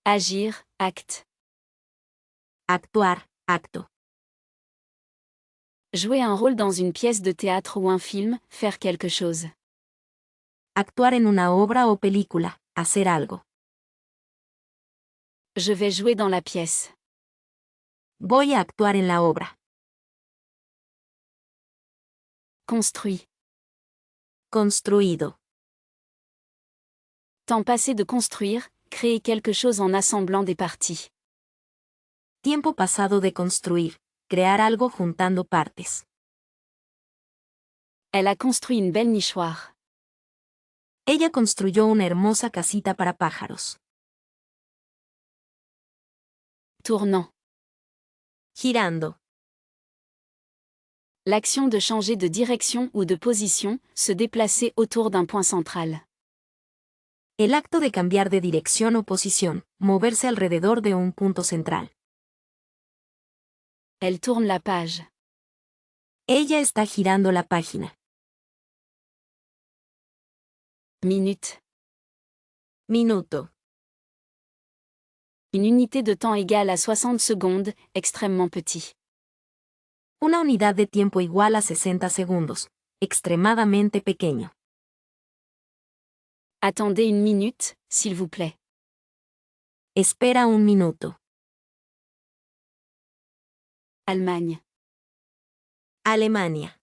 Agir, acte. Actuar, acto. Jouer un rôle dans une pièce de théâtre ou un film, faire quelque chose. Actuar en una obra o película, hacer algo. Je vais jouer dans la pièce. Voy a actuar en la obra. Construit. Construido. Temps passé de construire, créer quelque chose en assemblant des parties. Tiempo pasado de construir, crear algo juntando partes. Elle a construit une belle nichoire. Ella construyó una hermosa casita para pájaros. Tournant. Girando. L'action de changer de direction ou de position, se déplacer autour d'un point central. El acto de cambiar de dirección o posición, moverse alrededor de un punto central. Elle tourne la page. Ella está girando la página. Minute. Minuto. Une unité de temps égale à 60 secondes, extrêmement petit. Una unidad de tiempo igual a 60 segundos, extremadamente pequeño. Attendez une minute, s'il vous plaît. Espera un minuto. Allemagne. Alemania.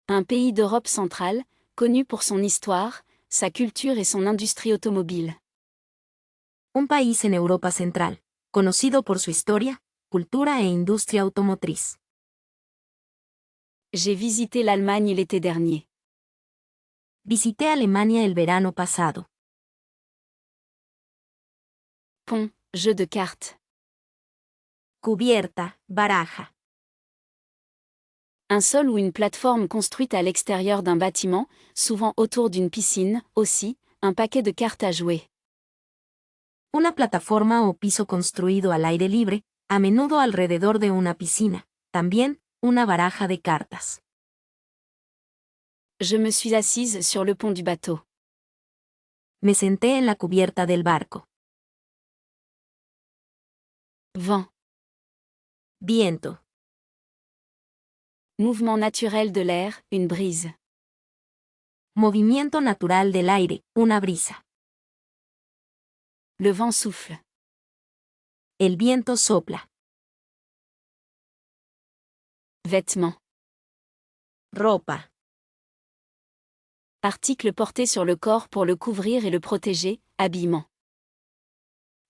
Un pays d'Europe centrale, connu pour son histoire, sa culture et son industrie automobile. Un país en Europa Central, conocido por su historia, cultura e industria automotriz. J'ai visité l'Allemagne l'été dernier. Visité Alemania el verano pasado. Pont, jeu de cartes. Cubierta, baraja. Un sol ou une plateforme construite à l'extérieur d'un bâtiment, souvent autour d'une piscine, aussi, un paquet de cartes à jouer. Una plataforma o piso construido al aire libre, a menudo alrededor de una piscina. También, una baraja de cartas. Je me suis assise sur le pont du bateau. Me senté en la cubierta del barco. Vent. Viento. Mouvement naturel de l'air, une brise. Movimiento natural del aire, una brisa. Le vent souffle. El viento sopla. Vêtements. Ropa. Article porté sur le corps pour le couvrir et le protéger, habillement.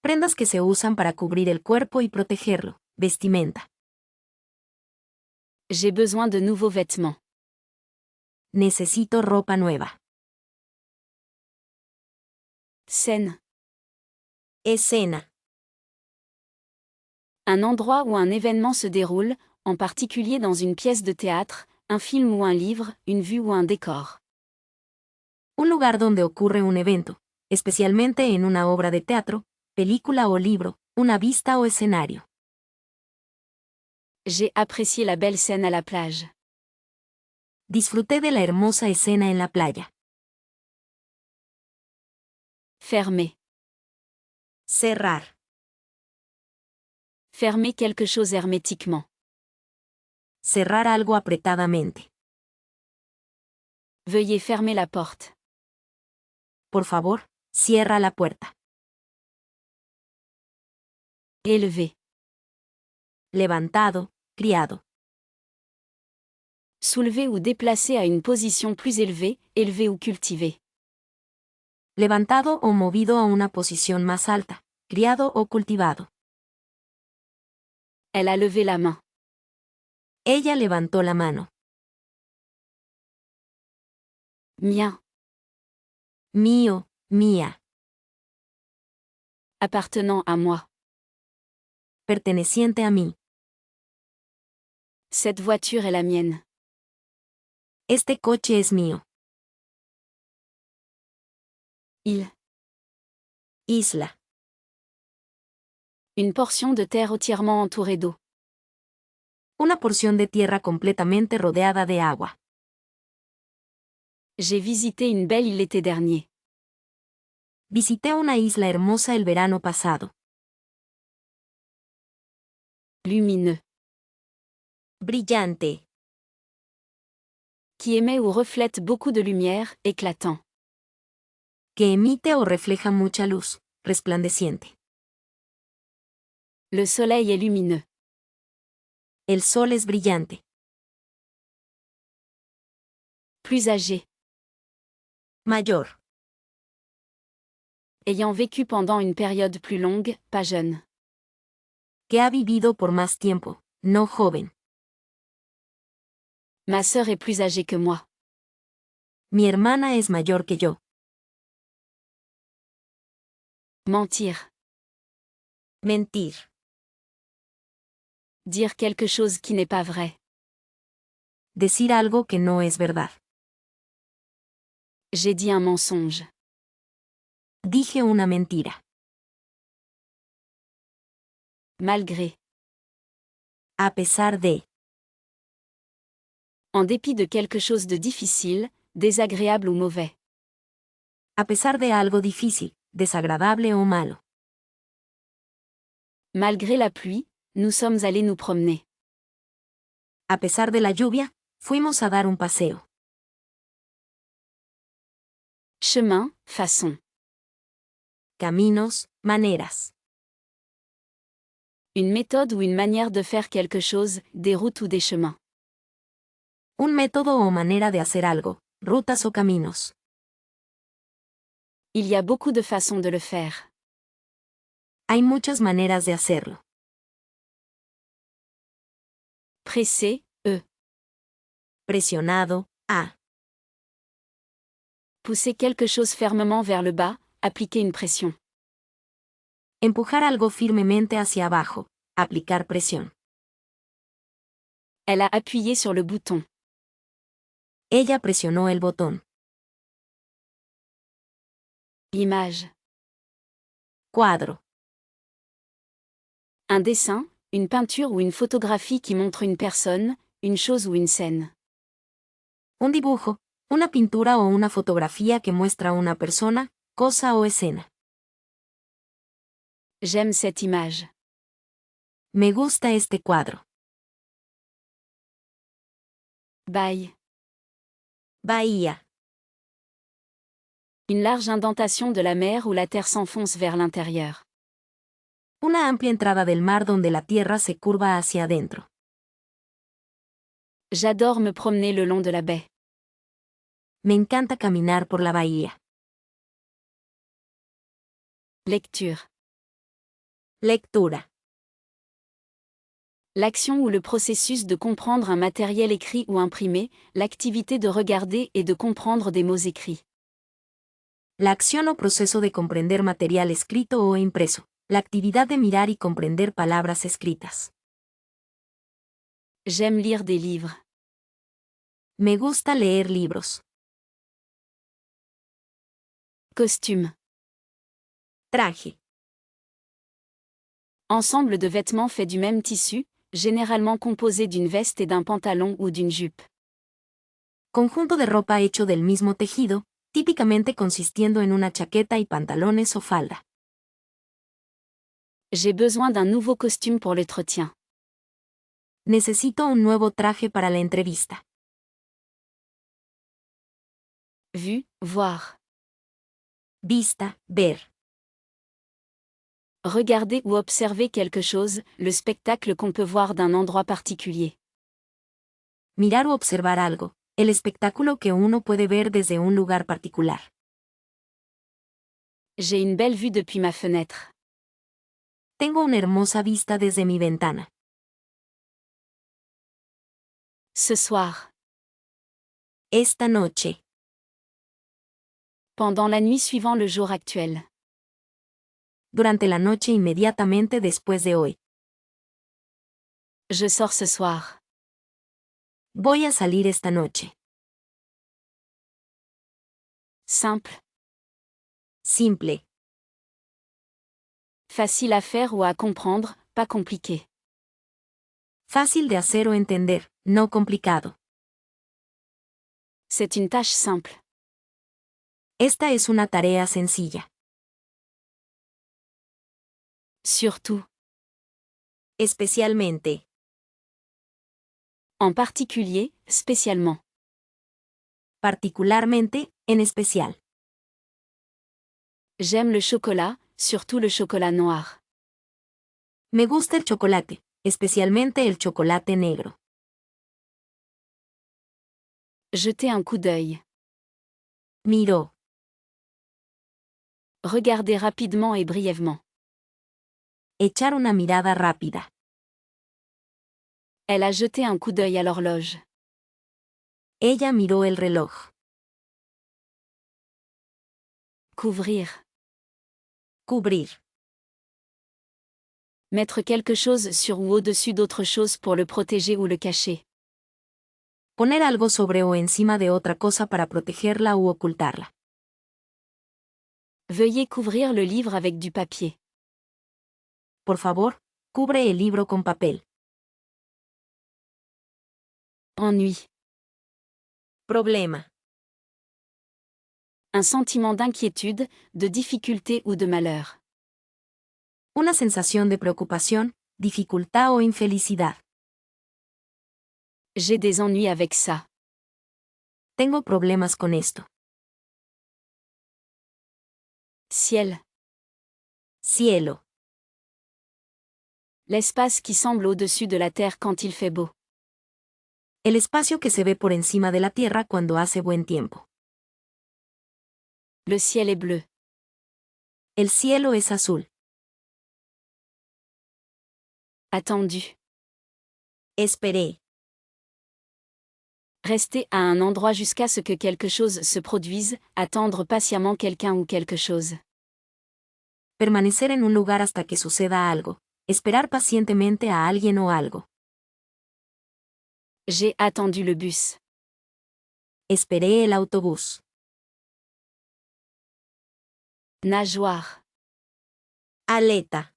Prendas que se usan para cubrir el cuerpo y protegerlo, vestimenta. J'ai besoin de nouveaux vêtements. Necesito ropa nueva. Scène. Escena. Un endroit où un événement se déroule, en particulier dans une pièce de théâtre, un film ou un livre, une vue ou un décor. Un lugar donde ocurre un evento, especialmente en una obra de teatro, película o libro, una vista o escenario. J'ai apprécié la belle scène à la plage. Disfruté de la hermosa escena en la playa. Fermer. Cerrar. Fermer quelque chose hermétiquement. Cerrar algo apretadamente. Veuillez fermer la porte. Por favor, cierra la puerta. Élever. Levantado, criado. Soulever ou déplacer à une position plus élevée, élever ou cultiver. Levantado o movido a una posición más alta, criado o cultivado. Elle a levé la main. Ella levantó la mano. Mien. Mío, mía. Appartenant à moi. Perteneciente a mí. Cette voiture est la mienne. Este coche es mío. Il. Isla. Une portion de terre entièrement entourée d'eau. Una porción de tierra completamente rodeada de agua. J'ai visité une belle île l'été dernier. Visité una isla hermosa el verano pasado. Lumineux. Brillante. Qui émet ou reflète beaucoup de lumière, éclatant. Que emite o refleja mucha luz, resplandeciente. Le soleil est lumineux. El sol es brillante. Plus âgé. Mayor. Ayant vécu pendant une période plus longue, pas jeune. Que ha vivido por más tiempo, no joven. Ma sœur est plus âgée que moi. Mi hermana es mayor que yo. Mentir. Mentir. Dire quelque chose qui n'est pas vrai. Decir algo que no es verdad. J'ai dit un mensonge. Dije una mentira. Malgré. A pesar de. En dépit de quelque chose de difficile, désagréable ou mauvais. A pesar de algo difícil, desagradable o malo. Malgré la pluie, nous sommes allés nous promener. A pesar de la lluvia, fuimos a dar un paseo. Chemin, façon. Caminos, maneras. Une méthode ou une manière de faire quelque chose, des routes ou des chemins. Un método o manera de hacer algo, rutas o caminos. Il y a beaucoup de façons de le faire. Hay muchas maneras de hacerlo. Pressé, Presionado, a. Pousser quelque chose fermement vers le bas, appliquer une pression. Empujar algo firmemente hacia abajo, aplicar presión. Elle a appuyé sur le bouton. Ella presionó el botón. Image. Cuadro. Un dessin, une peinture ou une photographie qui montre une personne, une chose ou une scène. Un dibujo, una pintura o una fotografía que muestra una persona, cosa o escena. J'aime cette image. Me gusta este cuadro. Baille. Bahía. Une large indentation de la mer où la terre s'enfonce vers l'intérieur. Una amplia entrada del mar donde la tierra se curva hacia adentro. J'adore me promener le long de la baie. Me encanta caminar por la bahía. Lecture. Lectura. L'action ou le processus de comprendre un matériel écrit ou imprimé, l'activité de regarder et de comprendre des mots écrits. La acción o proceso de comprender material escrito o impreso. La actividad de mirar y comprender palabras escritas. J'aime lire des livres. Me gusta leer libros. Costume. Traje. Ensemble de vêtements faits du même tissu, généralement composé d'une veste et d'un pantalon ou d'une jupe. Conjunto de ropa hecho del mismo tejido, típicamente consistiendo en una chaqueta y pantalones o falda. J'ai besoin d'un nouveau costume pour l'entretien. Necesito un nuevo traje para la entrevista. Vue, voir. Vista, ver. Regarder ou observer quelque chose, le spectacle qu'on peut voir d'un endroit particulier. Mirar o observar algo, el espectáculo que uno puede ver desde un lugar particular. J'ai une belle vue depuis ma fenêtre. Tengo una hermosa vista desde mi ventana. Ce soir. Esta noche. Pendant la nuit suivant le jour actuel. Durante la noche inmediatamente después de hoy. Je sors ce soir. Voy a salir esta noche. Simple. Simple. Facile à faire ou à comprendre, pas compliqué. Fácil de hacer o entender, no complicado. C'est une tâche simple. Esta es una tarea sencilla. Surtout. Especialmente. En particulier, spécialement. Particularmente, en especial. J'aime le chocolat, surtout le chocolat noir. Me gusta el chocolate, especialmente el chocolate negro. Jeter un coup d'œil. Miró. Regarder rapidement et brièvement. Echar una mirada rápida. Elle a jeté un coup d'œil à l'horloge. Ella miró el reloj. Couvrir. Cubrir. Mettre quelque chose sur ou au-dessus d'autre chose pour le protéger ou le cacher. Poner algo sobre o encima de otra cosa para protegerla u ocultarla. Veuillez couvrir le livre avec du papier. Por favor, cubre el libro con papel. Ennui. Problema. Un sentiment d'inquiétude, de difficulté ou de malheur. Una sensación de preocupación, dificultad o infelicidad. J'ai des ennuis avec ça. Tengo problemas con esto. Ciel. Cielo. L'espace qui semble au-dessus de la terre quand il fait beau. El espacio que se ve por encima de la tierra cuando hace buen tiempo. Le ciel est bleu. El cielo es azul. Attendu. Esperé. Rester à un endroit jusqu'à ce que quelque chose se produise, attendre patiemment quelqu'un ou quelque chose. Permanecer en un lugar hasta que suceda algo. Esperar pacientemente a alguien o algo. J'ai attendu le bus. Esperé el autobús. Nageoire. Aleta.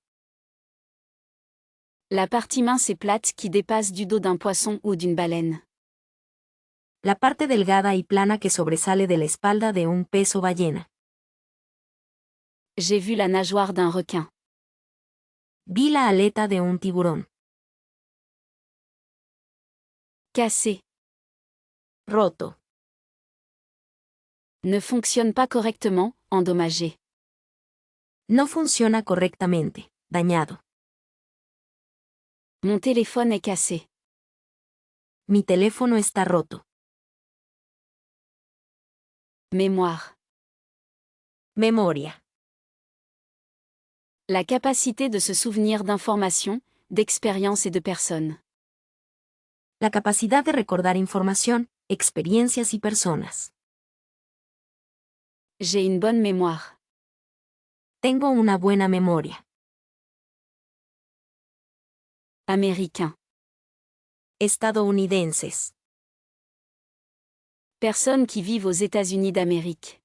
La partie mince et plate qui dépasse du dos d'un poisson ou d'une baleine. La parte delgada y plana que sobresale de la espalda de un pez o ballena. J'ai vu la nageoire d'un requin. Vi la aleta de un tiburón. Cassé. Roto. Ne fonctionne pas correctement, endommagé. No funciona correctamente. Dañado. Mon téléphone est cassé. Mi teléfono está roto. Mémoire. Memoria. La capacité de se souvenir d'informations, d'expériences et de personnes. La capacidad de recordar información, experiencias y personas. J'ai une bonne mémoire. Tengo una buena memoria. Américain. Estadounidenses. Personnes qui vivent aux États-Unis d'Amérique.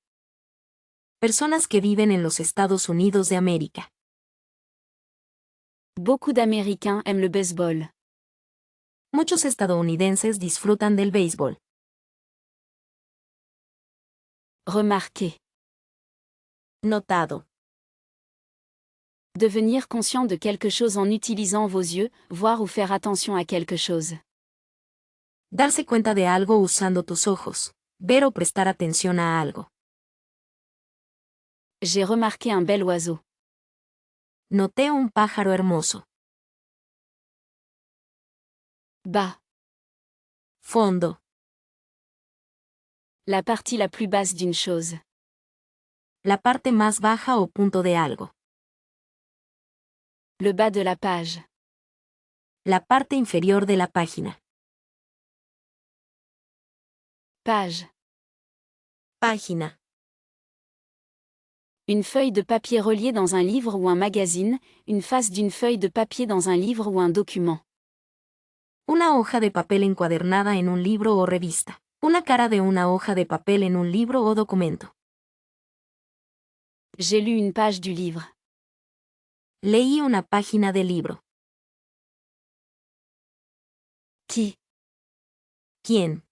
Personas que viven en los Estados Unidos de América. Beaucoup d'Américains aiment le baseball. Muchos estadounidenses disfrutan del béisbol. Remarquer. Notado. Devenir conscient de quelque chose en utilisant vos yeux, voir ou faire attention à quelque chose. Darse cuenta de algo usando tus ojos. Ver o prestar atención a algo. J'ai remarqué un bel oiseau. Noté un pájaro hermoso. Bas. Fondo. La partie la plus basse d'une chose. La parte más baja o punto de algo. Le bas de la page. La parte inferior de la página. Page. Página. Une feuille de papier reliée dans un livre ou un magazine, une face d'une feuille de papier dans un livre ou un document. Una hoja de papel encuadernada en un libro o revista. Una cara de una hoja de papel en un libro o documento. J'ai lu une page du livre. Leí una página del libro. Qui. ¿Quién?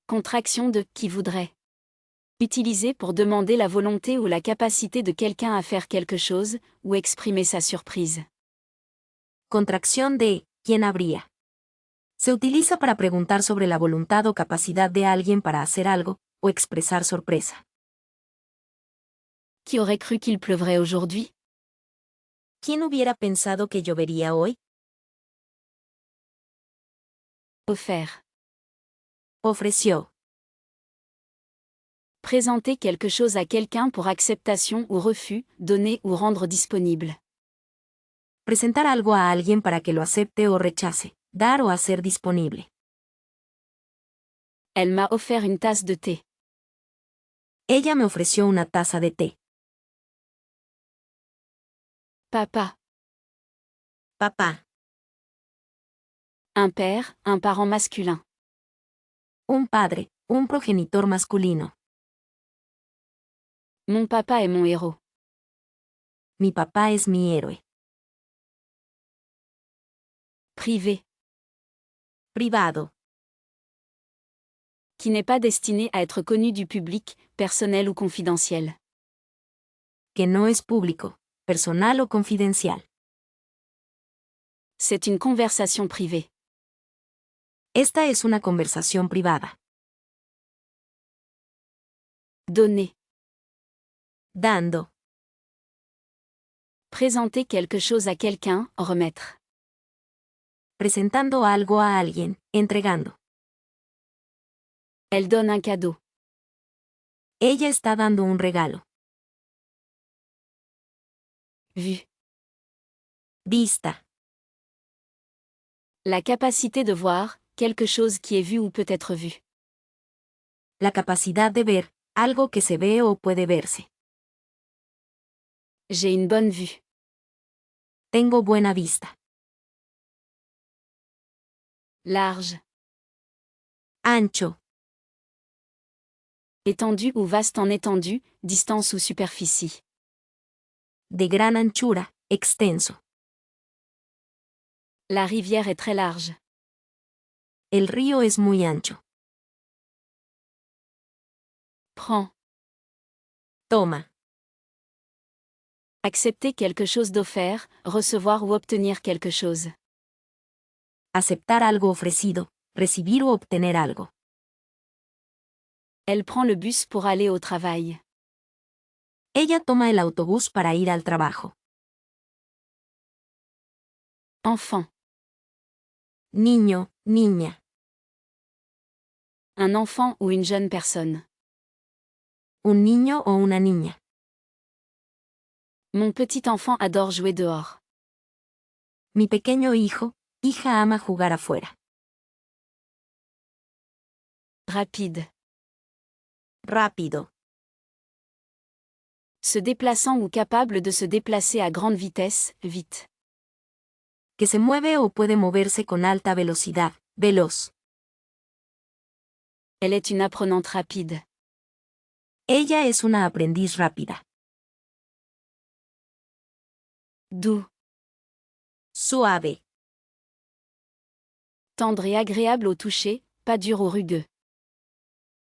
Contraction de qui voudrait. Utilisé pour demander la volonté ou la capacité de quelqu'un à faire quelque chose, ou exprimer sa surprise. Contracción de ¿quién habría? Se utiliza para preguntar sobre la voluntad o capacidad de alguien para hacer algo, o expresar sorpresa. Qui aurait cru qu'il pleuvrait aujourd'hui? ¿Quién hubiera pensado que llovería hoy? Offert. Ofreció. Présenter quelque chose à quelqu'un pour acceptation ou refus, donner ou rendre disponible. Presentar algo a alguien para que lo acepte o rechace. Dar o hacer disponible. Elle m'a offert une tasse de thé. Ella me ofreció una taza de té. Papa. Papá. Un père, un parent masculin. Un padre, un progenitor masculino. Mon papa est mon héros. Mi papá es mi héroe. Privé. Privado. Qui n'est pas destiné à être connu du public, personnel ou confidentiel. Que no es público, personal o confidencial. C'est une conversation privée. Esta es una conversación privada. Donner. Dando. Présenter quelque chose à quelqu'un, remettre. Presentando algo a alguien, entregando. Elle donne un cadeau. Ella está dando un regalo. Vue. Vista. La capacité de voir, quelque chose qui est vu ou peut être vu. La capacidad de ver, algo que se ve o puede verse. J'ai une bonne vue. Tengo buena vista. Large. Ancho. Étendue ou vaste en étendue, distance ou superficie. De gran anchura, extenso. La rivière est très large. El río es muy ancho. Prends. Toma. Accepter quelque chose d'offert, recevoir ou obtenir quelque chose. Aceptar algo ofrecido, recibir o obtener algo. Elle prend le bus pour aller au travail. Ella toma el autobús para ir al trabajo. Enfant. Niño, niña. Un enfant ou une jeune personne. Un niño o una niña. Mon petit enfant adore jouer dehors. Mi pequeño hijo, hija ama jugar afuera. Rapide. Rápido. Se déplaçant ou capable de se déplacer à grande vitesse, vite. Que se mueve o puede moverse con alta velocidad, veloz. Elle est une apprenante rapide. Ella es una aprendiz rápida. Doux. Suave. Tendre et agréable au toucher, pas dur ou rugueux.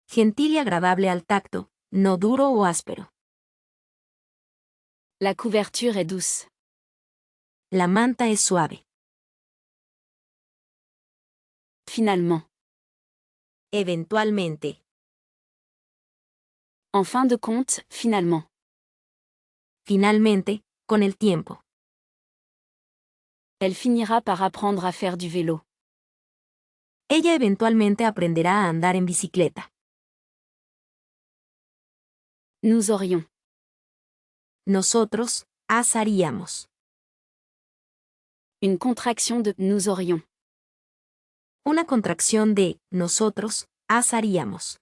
Gentil y agradable al tacto, no duro o áspero. La couverture est douce. La manta es suave. Finalement. Eventualmente. En fin de compte, finalement. Finalmente, con el tiempo. Elle finira par apprendre à faire du vélo. Ella eventualmente aprenderá a andar en bicicleta. Nous aurions. Nosotros, haríamos. Une contraction de nous aurions. Una contracción de nosotros, haríamos.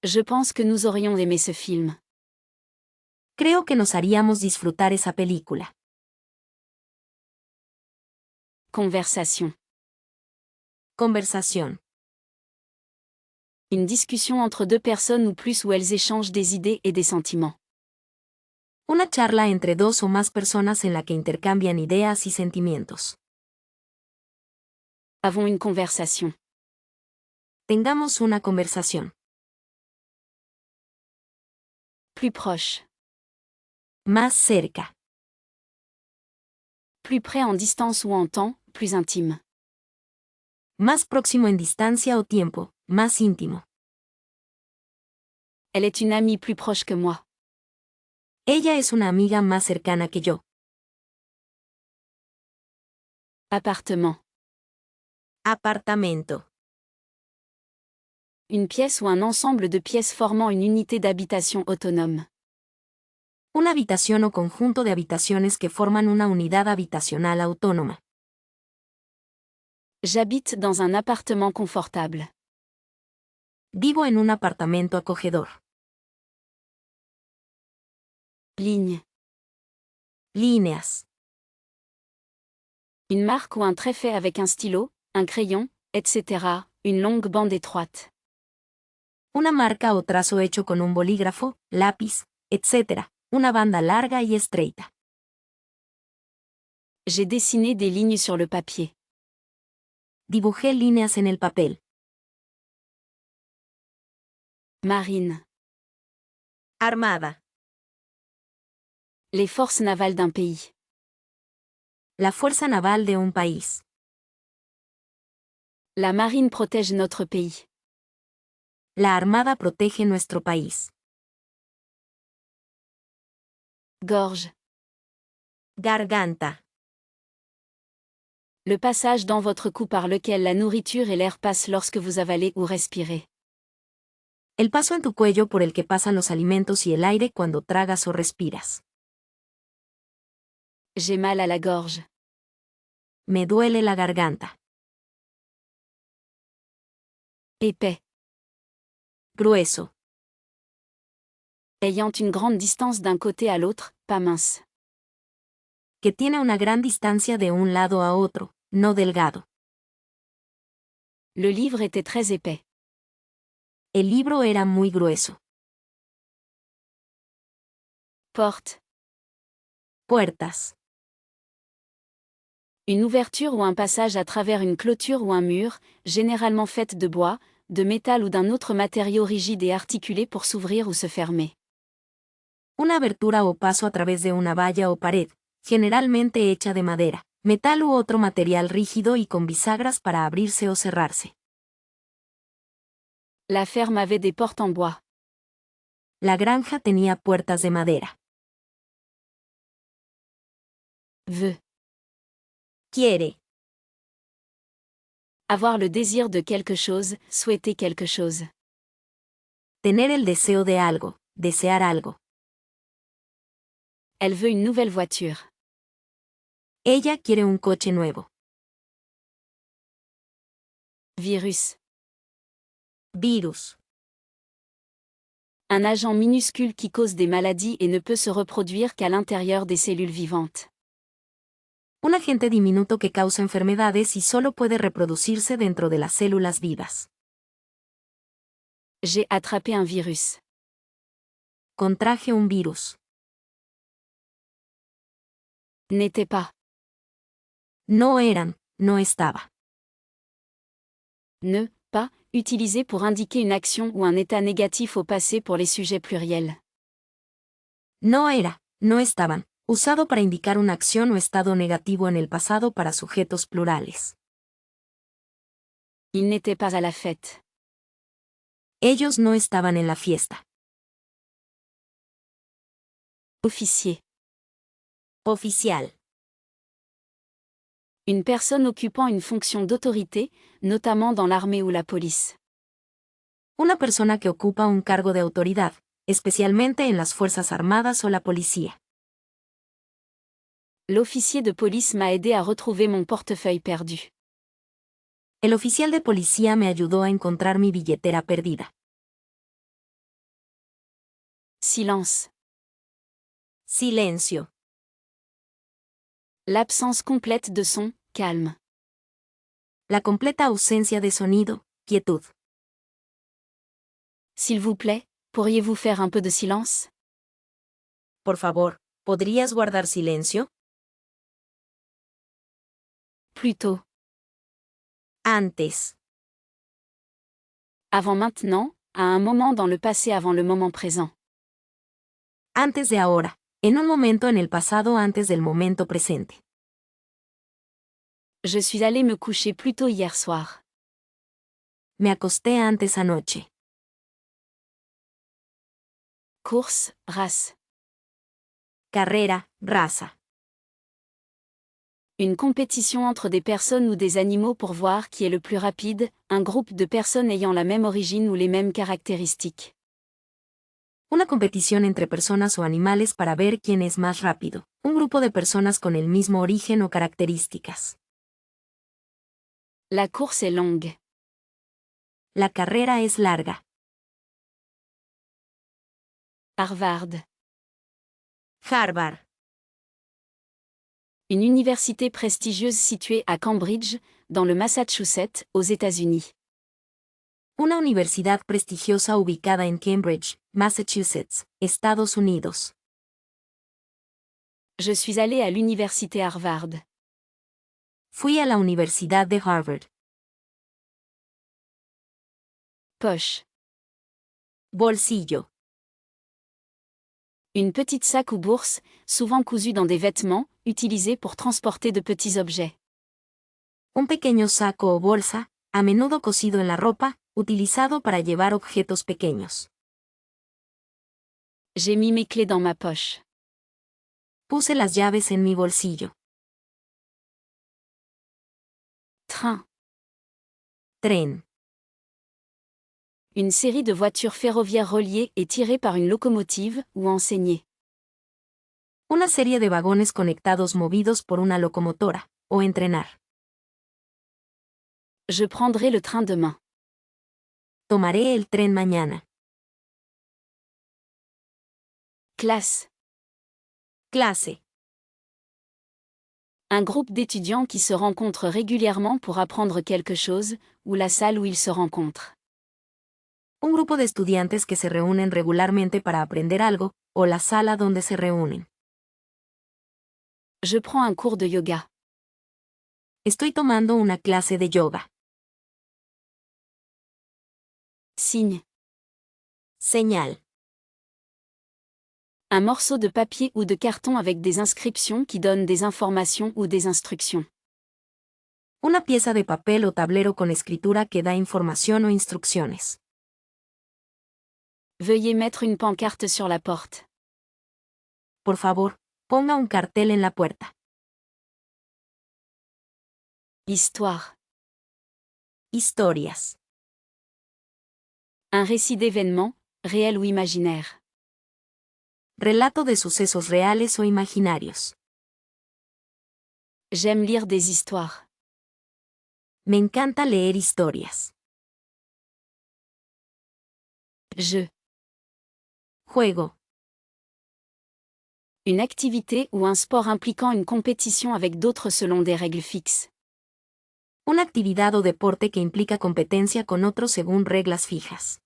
Je pense que nous aurions aimé ce film. Creo que nos haríamos disfrutar esa película. Conversation. Conversación. Une discussion entre deux personnes ou plus où elles échangent des idées et des sentiments. Una charla entre dos o más personas en la que intercambian ideas y sentimientos. Avons une conversation. Tengamos una conversación. Plus proche. Más cerca. Plus près en distance ou en temps, plus intime. Más próximo en distancia o tiempo, más íntimo. Elle est une amie plus proche que moi. Ella es una amiga más cercana que yo. Appartement. Apartamento. Une pièce ou un ensemble de pièces formant une unité d'habitation autonome. Una habitación o conjunto de habitaciones que forman una unidad habitacional autónoma. J'habite dans un appartement confortable. Vivo en un apartamento acogedor. Ligne. Líneas. Une marque ou un trait fait avec un stylo, un crayon, etc. Une longue bande étroite. Una marca o trazo hecho con un bolígrafo, lápiz, etc. Una banda larga y estreita. J'ai dessiné des lignes sur le papier. Dibujé líneas en el papel. Marine. Armada. Les forces navales d'un pays. La fuerza naval de un país. La marine protège notre pays. La armada protege nuestro país. Gorge. Garganta. Le passage dans votre cou par lequel la nourriture et l'air passent lorsque vous avalez ou respirez. El paso en tu cuello por el que pasan los alimentos y el aire cuando tragas o respiras. J'ai mal à la gorge. Me duele la garganta. Épais. Grueso. Ayant une grande distance d'un côté à l'autre, pas mince. Que tiene una gran distancia de un lado a otro, no delgado. Le livre était très épais. El libro era muy grueso. Porte. Puertas. Une ouverture ou un passage à travers une clôture ou un mur, généralement faite de bois, de métal ou d'un autre matériau rigide et articulé pour s'ouvrir ou se fermer. Una abertura o paso a través de una valla o pared, generalmente hecha de madera, metal u otro material rígido y con bisagras para abrirse o cerrarse. La ferme avait des portes en bois. La granja tenía puertas de madera. Veut. Quiere. Avoir le désir de quelque chose, souhaiter quelque chose. Tener el deseo de algo, desear algo. Elle veut une nouvelle voiture. Ella quiere un coche nuevo. Virus. Virus. Un agent minuscule qui cause des maladies et ne peut se reproduire qu'à l'intérieur des cellules vivantes. Un agente diminuto que causa enfermedades y solo puede reproducirse dentro de las células vivas. J'ai attrapé un virus. Contraje un virus. N'était pas. No eran, no estaba. Ne, pas, utilisé pour indiquer une action ou un état négatif au passé pour les sujets pluriels. No era, no estaban, usado para indicar una acción o estado negativo en el pasado para sujetos plurales. Il n'était pas à la fête. Ellos no estaban en la fiesta. Officier. Oficial. Une personne occupant une fonction d'autorité, notamment dans l'armée ou la police. Una persona que ocupa un cargo de autoridad, especialmente en las Fuerzas Armadas o la policía. L'officier de police m'a aidé à retrouver mon portefeuille perdu. El oficial de policía me ayudó a encontrar mi billetera perdida. Silence. Silencio. L'absence complète de son, calme. La completa ausencia de sonido, quietud. S'il vous plaît, pourriez-vous faire un peu de silence? Por favor, ¿podrías guardar silencio? Plutôt. Antes. Avant maintenant, à un moment dans le passé avant le moment présent. Antes de ahora. En un momento en el pasado antes del momento presente. Je suis allé me coucher plus tôt hier soir. Me acosté antes anoche. Course, race. Carrera, raza. Une compétition entre des personnes ou des animaux pour voir qui est le plus rapide, un groupe de personnes ayant la même origine ou les mêmes caractéristiques. Una competición entre personas o animales para ver quién es más rápido. Un grupo de personas con el mismo origen o características. La course est longue. La carrera es larga. Harvard. Harvard. Une université prestigieuse située à Cambridge, dans le Massachusetts, aux États-Unis. Una universidad prestigiosa ubicada en Cambridge, Massachusetts, Estados Unidos. Je suis allé à l'université Harvard. Fui a la Universidad de Harvard. Poche. Bolsillo. Une petite sac ou bourse, souvent cousue dans des vêtements, utilisée pour transporter de petits objets. Un pequeño saco o bolsa, a menudo cosido en la ropa, utilizado para llevar objetos pequeños. J'ai mis mes clés dans ma poche. Puse las llaves en mi bolsillo. Train. Tren. Une série de voitures ferroviaires reliées et tirées par une locomotive ou enseignées. Una serie de vagones conectados movidos por una locomotora, o entrenar. Je prendrai le train demain. Tomaré el tren mañana. Classe. Clase. Un groupe d'étudiants qui se rencontrent régulièrement pour apprendre quelque chose, ou la salle où ils se rencontrent. Un grupo de estudiantes que se reúnen regularmente para aprender algo, o la sala donde se reúnen. Je prends un cours de yoga. Estoy tomando una clase de yoga. Signe. Señal. Un morceau de papier ou de carton avec des inscriptions qui donnent des informations ou des instructions. Una pieza de papel o tablero con escritura que da información o instrucciones. Veuillez mettre une pancarte sur la porte. Por favor, ponga un cartel en la puerta. Histoire. Historias. Un récit d'événements, réel ou imaginaire. Relato de sucesos reales o imaginarios. J'aime lire des histoires. Me encanta leer historias. Jeu. Juego. Une activité ou un sport impliquant une compétition avec d'autres selon des règles fixes. Una actividad o deporte que implica competencia con otros según reglas fijas.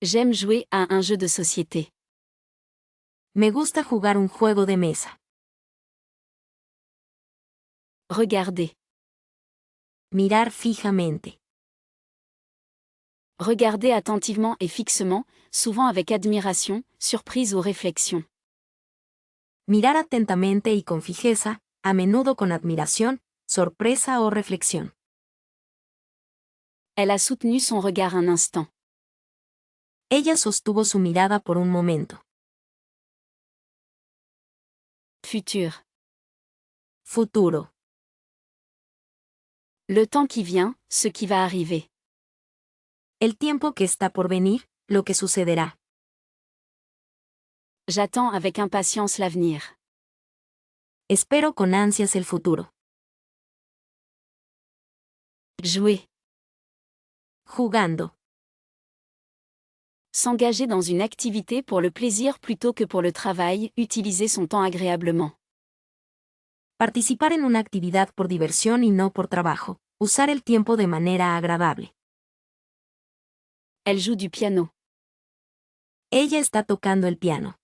J'aime jouer à un jeu de société. Me gusta jugar un juego de mesa. Regarder. Mirar fijamente. Regarder attentivement et fixement, souvent avec admiration, surprise ou réflexion. Mirar atentamente y con fijeza, a menudo con admiración, sorpresa o reflexión. Elle a soutenu son regard un instant. Ella sostuvo su mirada por un momento. Futur. Futuro. Le temps qui vient, ce qui va arriver. El tiempo que está por venir, lo que sucederá. J'attends avec impatience l'avenir. Espero con ansias el futuro. Jouer. Jugando. S'engager dans une activité pour le plaisir plutôt que pour le travail, utiliser son temps agréablement. Participar en una actividad por diversión y no por trabajo. Usar el tiempo de manera agradable. Elle joue du piano. Ella está tocando el piano.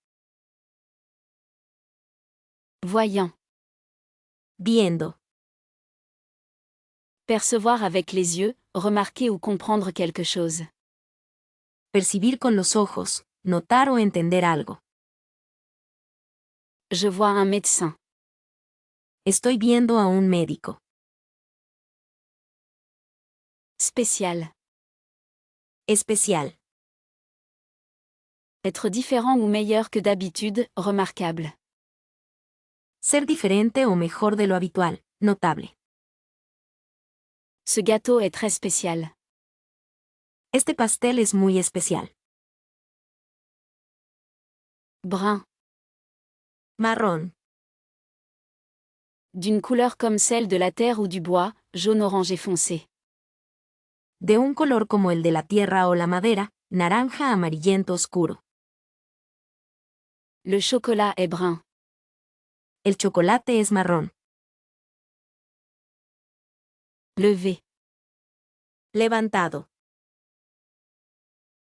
Voyant. Viendo. Percevoir avec les yeux, remarquer ou comprendre quelque chose. Percibir con los ojos, notar o entender algo. Je vois un médecin. Estoy viendo a un médico. Spécial. Especial. Être différent ou meilleur que d'habitude, remarquable. Ser diferente o mejor de lo habitual, notable. Ce gâteau est très spécial. Este pastel es muy especial. Brun. Marrón. D'une couleur comme celle de la terre ou du bois, jaune orangé foncé. De un color como el de la tierra o la madera, naranja amarillento oscuro. Le chocolat est brun. El chocolate es marrón. Lever. Levantado.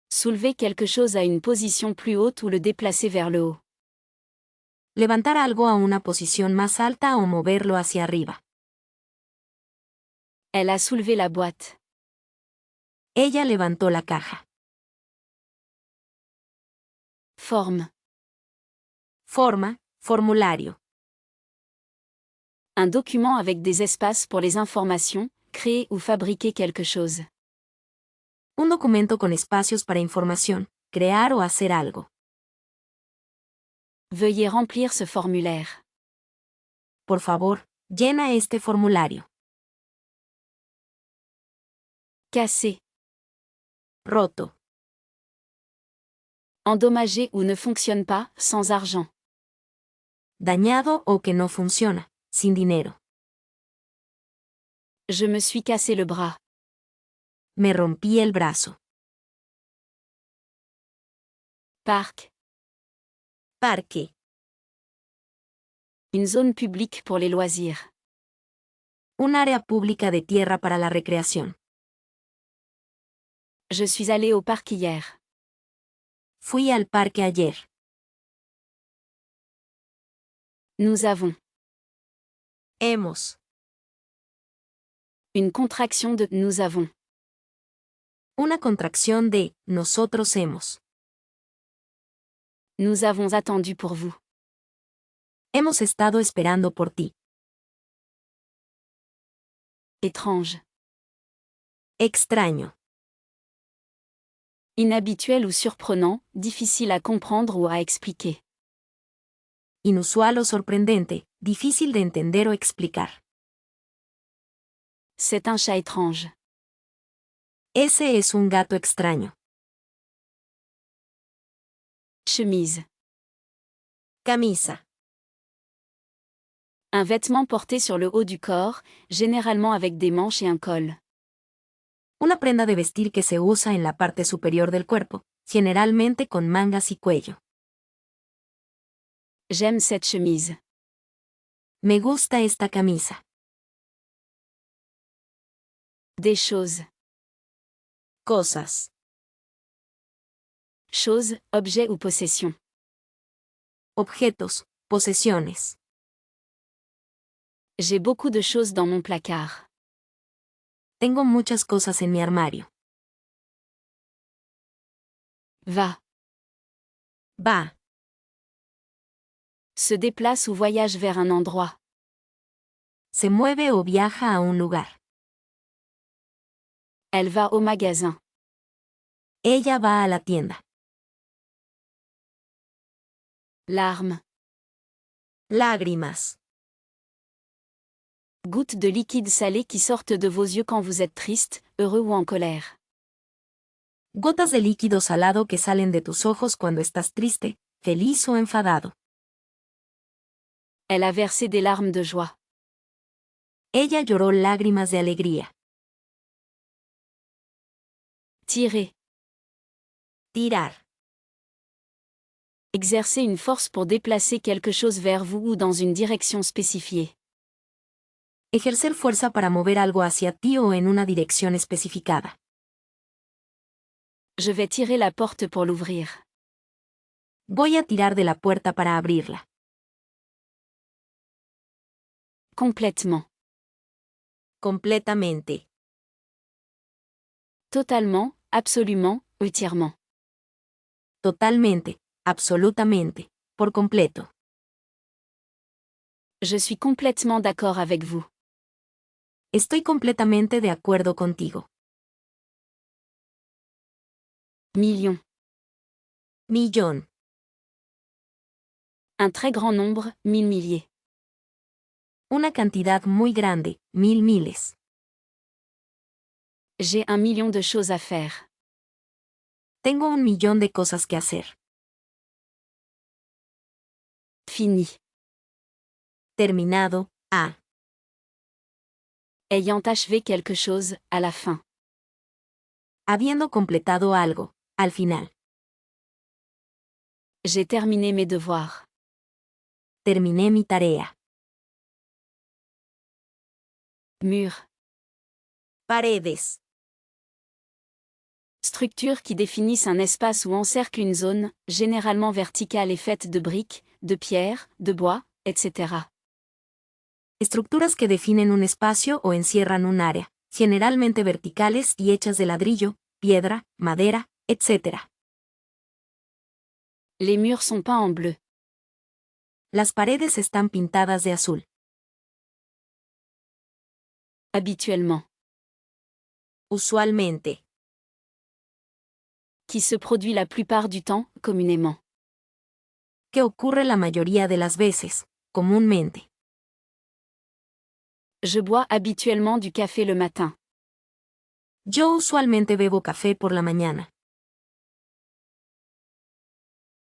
Soulever quelque chose à une position plus haute ou le déplacer vers le haut. Levantar algo a una posición más alta o moverlo hacia arriba. Elle a soulevé la boîte. Ella levantó la caja. Forme. Forma, formulario. Un document avec des espaces pour les informations, créer ou fabriquer quelque chose. Un documento con espacios para información, crear o hacer algo. Veuillez remplir ce formulaire. Por favor, llena este formulario. Cassé. Roto. Endommagé ou ne fonctionne pas, sans argent. Dañado o que no funciona, sin dinero. Je me suis cassé le bras. Me rompí el brazo. Parc. Parque. Une zone publique pour les loisirs. Un área pública de tierra para la recreación. Je suis allé au parc hier. Fui al parque ayer. Nous avons. Hemos. Une contraction de nous avons. Una contracción de nosotros hemos. Nous avons attendu pour vous. Hemos estado esperando por ti. Étrange. Extraño. Inhabituel ou surprenant, difficile à comprendre ou à expliquer. Inusual o sorprendente, difícil de entender o explicar. C'est un chat étrange. Ese es un gato extraño. Chemise. Camisa. Un vêtement porté sur le haut du corps, généralement avec des manches et un col. Una prenda de vestir que se usa en la parte superior del cuerpo, generalmente con mangas y cuello. J'aime cette chemise. Me gusta esta camisa. Des choses. Cosas. Choses, objets ou possessions. Objetos, posesiones. J'ai beaucoup de choses dans mon placard. Tengo muchas cosas en mi armario. Va. Va. Se déplace ou voyage vers un endroit. Se mueve o viaja a un lugar. Elle va au magasin. Ella va a la tienda. Larmes. Lágrimas. Gouttes de liquide salé qui sortent de vos yeux quand vous êtes triste, heureux ou en colère. Gotas de líquido salado que salen de tus ojos cuando estás triste, feliz o enfadado. Elle a versé des larmes de joie. Ella lloró lágrimas de alegría. Tirer. Tirar. Exercer une force pour déplacer quelque chose vers vous ou dans une direction spécifiée. Ejercer fuerza para mover algo hacia ti o en una dirección especificada. Je vais tirer la porte pour l'ouvrir. Voy a tirar de la puerta para abrirla. Complètement. Completamente. Totalement, absolument, entièrement. Totalmente, absolutamente, por completo. Je suis complètement d'accord avec vous. Estoy completamente de acuerdo contigo. Million. Millón. Un très grand nombre, 1000 milliers. Una cantidad muy grande, miles. J'ai 1 million de choses à faire. Tengo 1 millón de cosas que hacer. Fini. Terminado, a. Ayant achevé quelque chose, à la fin. Habiendo completado algo, al final. J'ai terminé mes devoirs. Terminé mi tarea. Mur. Paredes. Structures qui définissent un espace ou encerclent une zone, généralement verticale et faite de briques, de pierres, de bois, etc. Estructuras que definen un espacio o encierran un área, generalmente verticales y hechas de ladrillo, piedra, madera, etc. Les murs sont peints en bleu. Las paredes están pintadas de azul. Habituellement. Usualmente. Qui se produit la plupart du temps, communément. Que ocurre la mayoría de las veces, comúnmente. Je bois habituellement du café le matin. Yo usualmente bebo café por la mañana.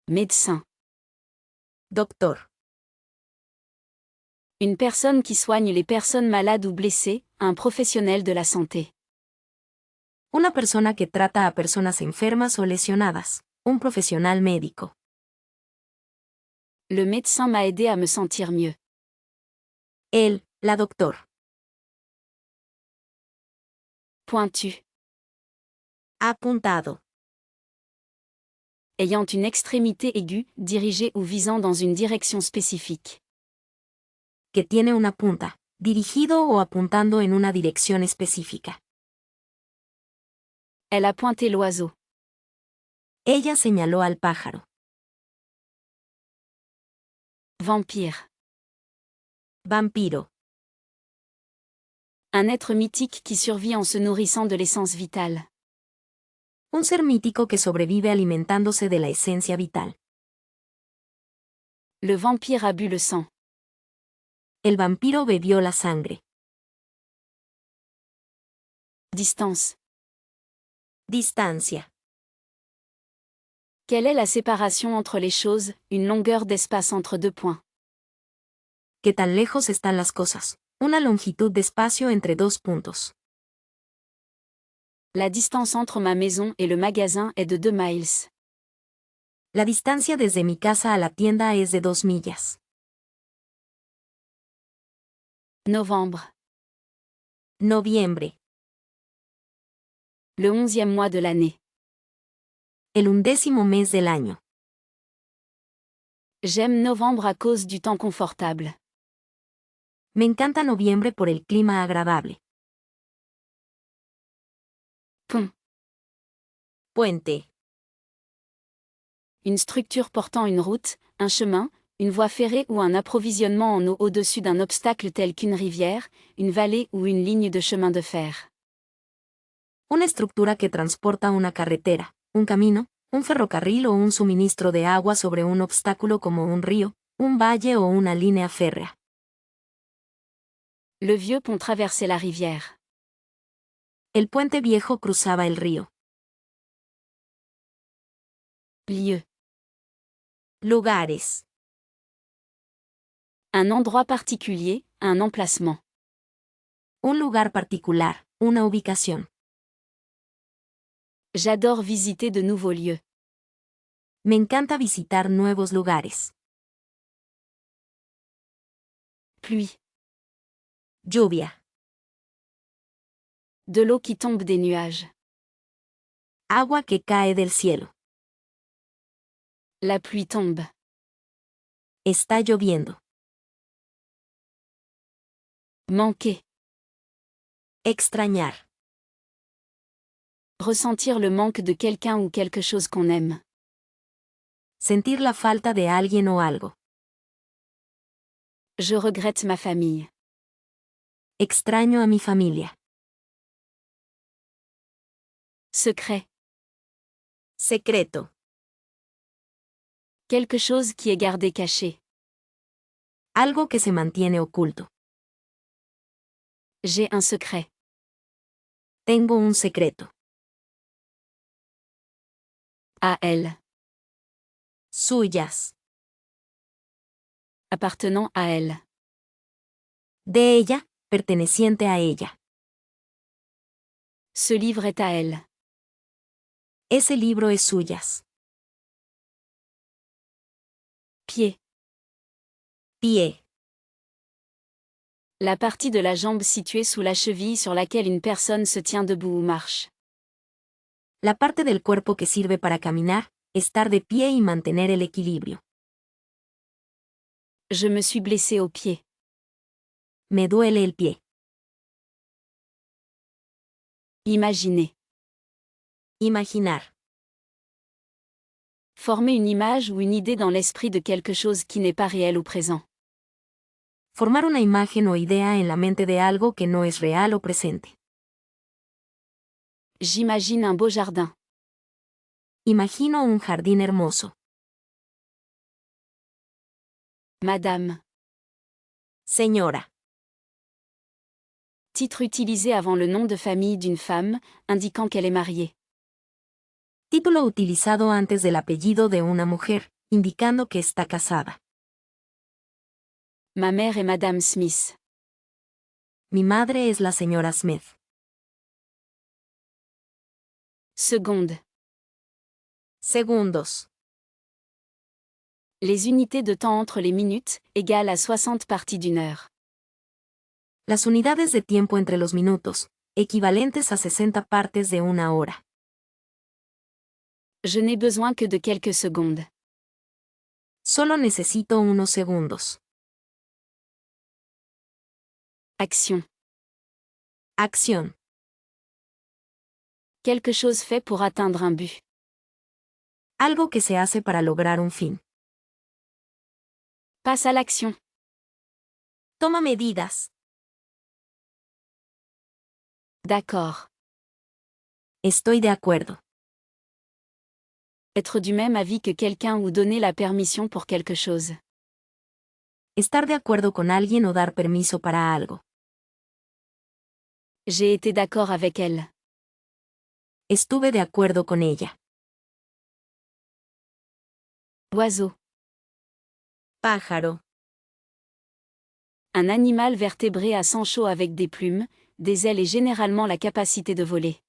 Médecin. Doctor. Une personne qui soigne les personnes malades ou blessées, un professionnel de la santé. Una persona que trata a personas enfermas o lesionadas. Un profesional médico. Le médecin m'a aidé à me sentir mieux. Él, la doctor. Pointu. Apuntado. Ayant une extrémité aiguë, dirigée ou visant dans une direction spécifique. Que tiene una punta, dirigido o apuntando en una dirección específica. Elle a pointé l'oiseau. Ella señaló al pájaro. Vampire. Vampiro. Un être mythique qui survit en se nourrissant de l'essence vitale. Un ser mítico que sobrevive alimentándose de la esencia vital. Le vampire a bu le sang. El vampiro bebió la sangre. Distance. Distancia. Quelle est la séparation entre les choses, une longueur d'espace entre deux points? ¿Qué tan lejos están las cosas? Una longitud de espacio entre dos puntos. La distance entre ma maison et le magasin est de 2 miles. La distancia desde mi casa a la tienda es de 2 millas. Novembre. Noviembre. Le 11e mois de l'année. El 11º mes del año. J'aime novembre à cause du temps confortable. Me encanta noviembre por el clima agradable. Pont. Puente. Une structure portant une route, un chemin, une voie ferrée ou un approvisionnement en eau au-dessus d'un obstacle tel qu'une rivière, une vallée ou une ligne de chemin de fer. Una estructura que transporta una carretera, un camino, un ferrocarril o un suministro de agua sobre un obstáculo como un río, un valle o una línea férrea. Le vieux pont traversait la rivière. El puente viejo cruzaba el río. Lieu. Lugares. Un endroit particulier, un emplacement. Un lugar particular, una ubicación. J'adore visiter de nouveaux lieux. Me encanta visitar nuevos lugares. Pluie. Lluvia. De l'eau qui tombe des nuages. Agua que cae del cielo. La pluie tombe. Está lloviendo. Manquer. Extrañar. Ressentir le manque de quelqu'un ou quelque chose qu'on aime. sentir la falta de alguien o algo. Je regrette ma famille. Extraño a mi familia. Secret. Secreto. Quelque chose qui est gardé caché. Algo que se mantiene oculto. J'ai un secret. Tengo un secreto. À elle. Suyas. Appartenant à elle. De ella, perteneciente a ella. Ce livre est à elle. Ese libro es suyas. Pied. Pie. La partie de la jambe située sous la cheville sur laquelle une personne se tient debout ou marche. La parte del cuerpo que sirve para caminar, estar de pie y mantener el equilibrio. Je me suis blessée au pied. Me duele el pie. Imaginer. Imaginar. Former une image ou une idée dans l'esprit de quelque chose qui n'est pas réel au présent. Formar una imagen o idea en la mente de algo que no es real o presente. J'imagine un beau jardin. Imagino un jardín hermoso. Madame. Señora. Titre utilisé avant le nom de famille d'une femme, indiquant qu'elle est mariée. Título utilizado antes del apellido de una mujer, indicando que está casada. Ma mère est Madame Smith. Mi madre es la señora Smith. Seconde. Segundos. Les unités de temps entre les minutes, égales à 60 parties d'une heure. Las unidades de tiempo entre los minutos, equivalentes a 60 partes de una hora. Je n'ai besoin que de quelques secondes. Solo necesito unos segundos. Action. Acción. Quelque chose fait pour atteindre un but. Algo que se hace para lograr un fin. Passe à l'action. Toma medidas. D'accord. Estoy de acuerdo. Être du même avis que quelqu'un ou donner la permission pour quelque chose. Estar de acuerdo con alguien o dar permiso para algo. J'ai été d'accord avec elle. Estuve de acuerdo con ella. Oiseau. Pájaro. Un animal vertébré à sang chaud avec des plumes, des ailes et généralement la capacité de voler.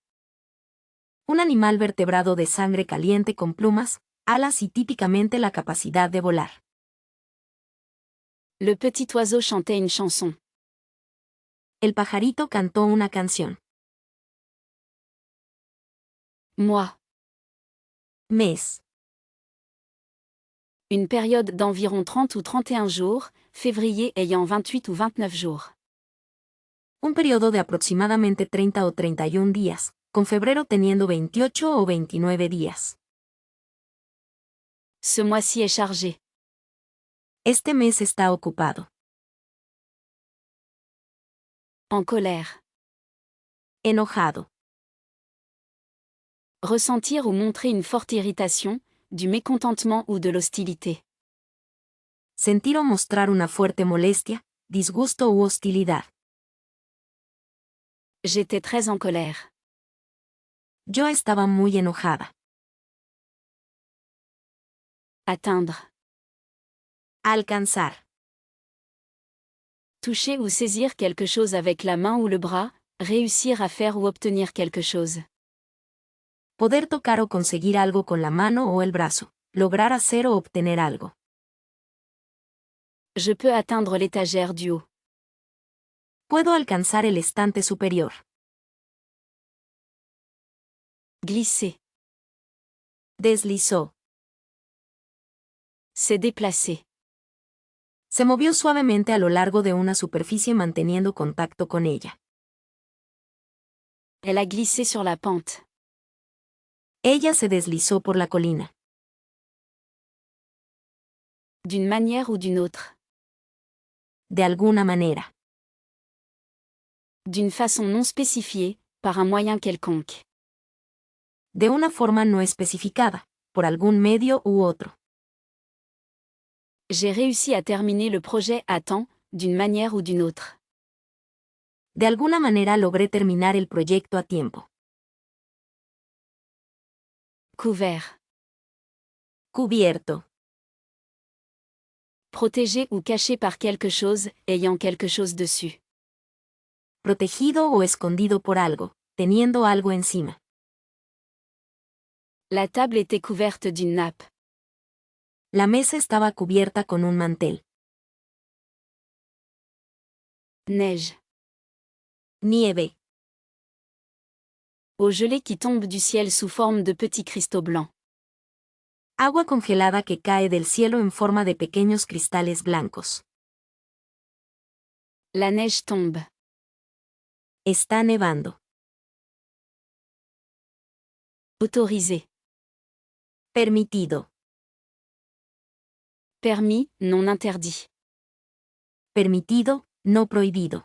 Un animal vertebrado de sangre caliente con plumas, alas y típicamente la capacidad de volar. Le petit oiseau chantait une chanson. El pajarito cantó una canción. Moi. Mes. Une période d'environ 30 ou 31 jours, février ayant 28 ou 29 jours. Un periodo de aproximadamente 30 o 31 días, con febrero teniendo 28 o 29 días. Ce mois-ci est chargé. Este mes está ocupado. En colère. Enojado. Ressentir ou montrer une forte irritation, du mécontentement ou de l'hostilité. Sentir o mostrar una fuerte molestia, disgusto u hostilidad. J'étais très en colère. Yo estaba muy enojada. Atteindre. Alcanzar. Toucher ou saisir quelque chose avec la main ou le bras, réussir à faire ou obtenir quelque chose. Poder tocar o conseguir algo con la mano o el brazo. Lograr hacer o obtener algo. Je peux atteindre l'étagère du haut. Puedo alcanzar el estante superior. Glisser. Deslizó. Se déplacer. Se movió suavemente a lo largo de una superficie manteniendo contacto con ella. Elle a glissé sur la pente. Ella se deslizó por la colina. D'une manière ou d'une autre. De alguna manera. D'une façon non spécifiée, par un moyen quelconque. De una forma no especificada, por algún medio u otro. J'ai réussi à terminer le projet à temps, d'une manière ou d'une autre. De alguna manera logré terminar el proyecto a tiempo. Couvert. Cubierto. Protégé ou caché par quelque chose, ayant quelque chose dessus. Protegido o escondido por algo, teniendo algo encima. La table était couverte d'une nappe. La mesa estaba cubierta con un mantel. Neige. Nieve. Eau gelée qui tombe du ciel sous forme de petits cristaux blancs. Agua congelada que cae del cielo en forma de pequeños cristales blancos. La neige tombe. Está nevando. Autorisé. Permitido. Permis, non interdit. Permitido, no prohibido.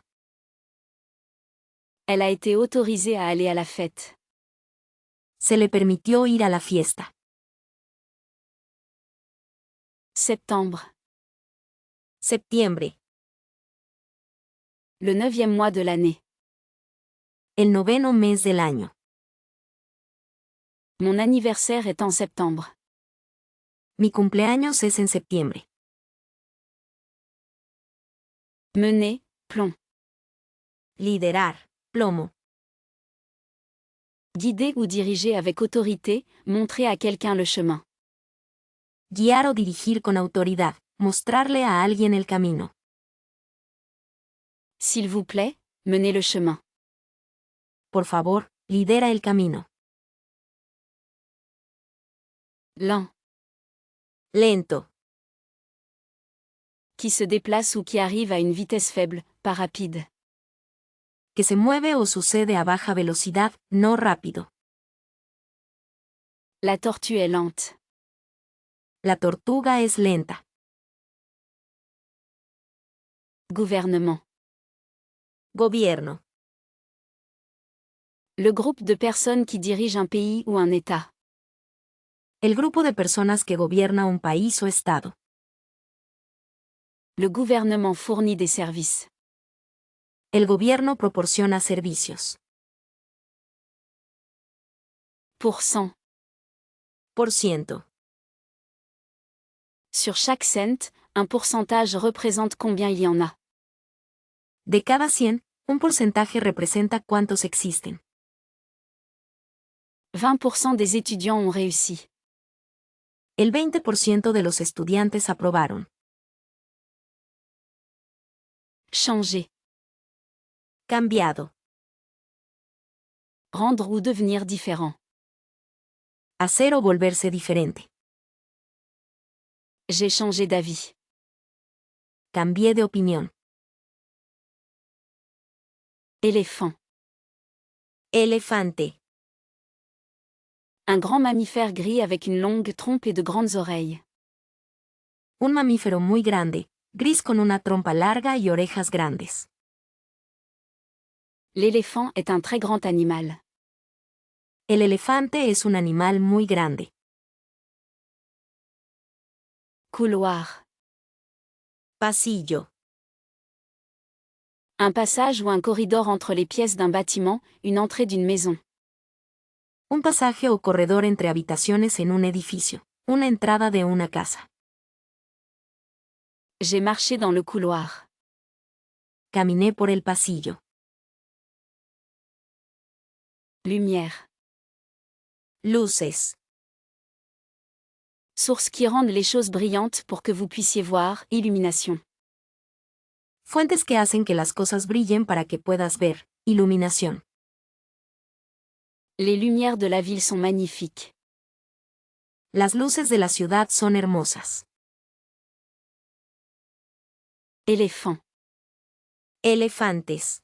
Elle a été autorisée à aller à la fête. Se le permitió ir a la fiesta. Septembre. Septiembre. Le 9e mois de l'année. El noveno mes del año. Mon anniversaire est en septembre. Mi cumpleaños es en septiembre. Mener, plomb. Liderar. Plomo. Guider ou diriger avec autorité, montrer à quelqu'un le chemin. Guiar o dirigir con autoridad. Mostrarle a alguien el camino. S'il vous plaît, menez le chemin. Por favor, lidera el camino. Lent. Lento. Qui se déplace ou qui arrive à une vitesse faible, pas rapide. Que se mueve o sucede a baja velocidad, no rápido. La tortue est lente. La tortuga es lenta. Gouvernement. Gobierno. Le groupe de personnes qui dirigent un pays ou un État. El grupo de personas que gobierna un país o estado. Le gouvernement fournit des services. El gobierno proporciona servicios. Pourcent. Por ciento. Sur chaque cent, un pourcentage représente combien il y en a. De cada 100, un porcentaje representa cuántos existen. 20% des étudiants ont réussi. El 20% de los estudiantes aprobaron. Changer. Cambiado. Rendre ou devenir différent. Hacer o volverse diferente. J'ai changé d'avis. Cambié de opinión. Éléphant. Elefante. Un grand mammifère gris avec une longue trompe et de grandes oreilles. Un mamífero muy grande, gris con una trompa larga y orejas grandes. L'éléphant est un très grand animal. El elefante es un animal muy grande. Couloir. Pasillo. Un passage ou un corridor entre les pièces d'un bâtiment, une entrée d'une maison. Un pasaje o corredor entre habitaciones en un edificio. Una entrada de una casa. J'ai marché dans le couloir. Caminé por el pasillo. Lumière. Luces. Sources qui rendent les choses brillantes pour que vous puissiez voir, illumination. Fuentes que hacen que las cosas brillen para que puedas ver. Iluminación. Les lumières de la ville sont magnifiques. Las luces de la ciudad son hermosas. Éléphant. Elefantes.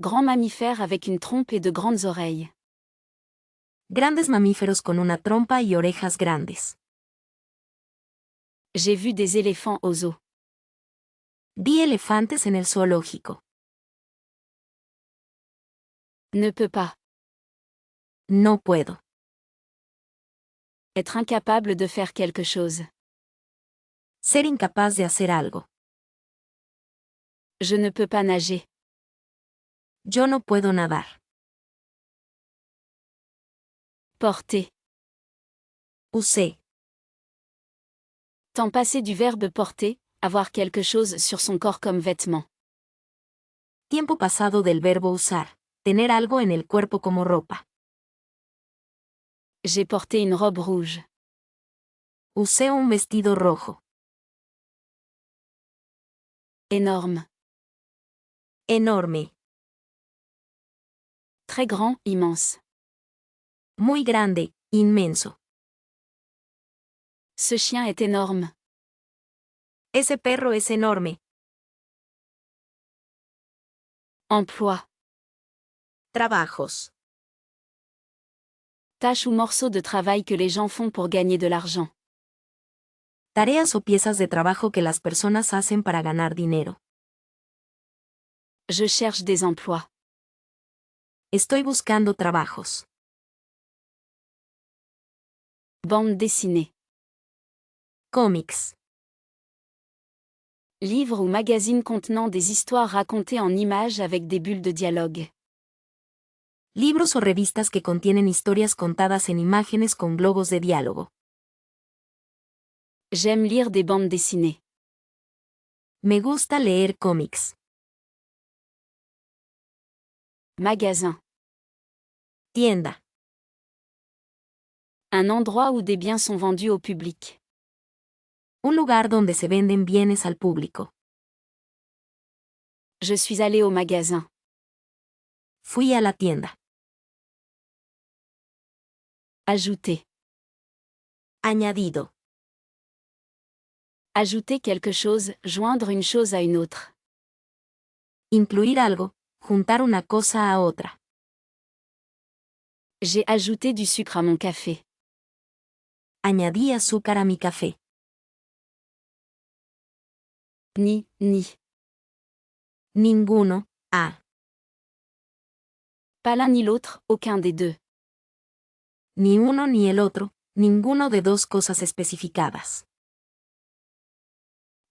Grand mammifère avec une trompe et de grandes oreilles. Grandes mamíferos con una trompa y orejas grandes. J'ai vu des éléphants au zoo. Vi elefantes en el zoológico. Ne peut pas. No puedo. Être incapable de faire quelque chose. Ser incapaz de hacer algo. Je ne peux pas nager. Yo no puedo nadar. Porter. Usé. Temps passé du verbe porter, avoir quelque chose sur son corps comme vêtement. Tiempo pasado del verbo usar. Tener algo en el cuerpo como ropa. J'ai porté une robe rouge. Usé un vestido rojo. Énorme. Enorme. Très grand, immense. Muy grande, inmenso. Ce chien est énorme. Ese perro es enorme. Emploi. Trabajos. Tâche ou morceau de travail que les gens font pour gagner de l'argent. Tareas o piezas de trabajo que las personas hacen para ganar dinero. Je cherche des emplois. Estoy buscando trabajos. Bande dessinée. Cómics. Livre ou magazine contenant des histoires racontées en images avec des bulles de dialogue. Libros o revistas que contienen historias contadas en imágenes con globos de diálogo. J'aime lire des bandes dessinées. Me gusta leer cómics. Magasin. Tienda. Un endroit où des biens sont vendus au public. Un lugar donde se venden bienes al público. Je suis allé au magasin. Fui a la tienda. Ajouter. Añadido. Ajouter quelque chose, joindre une chose à une autre. Incluir algo, juntar una cosa a otra. J'ai ajouté du sucre à mon café. Añadí azúcar a mi café. Ni. Ninguno, a. Pas l'un ni l'autre, aucun des deux. Ni uno ni el otro, ninguno de dos cosas especificadas.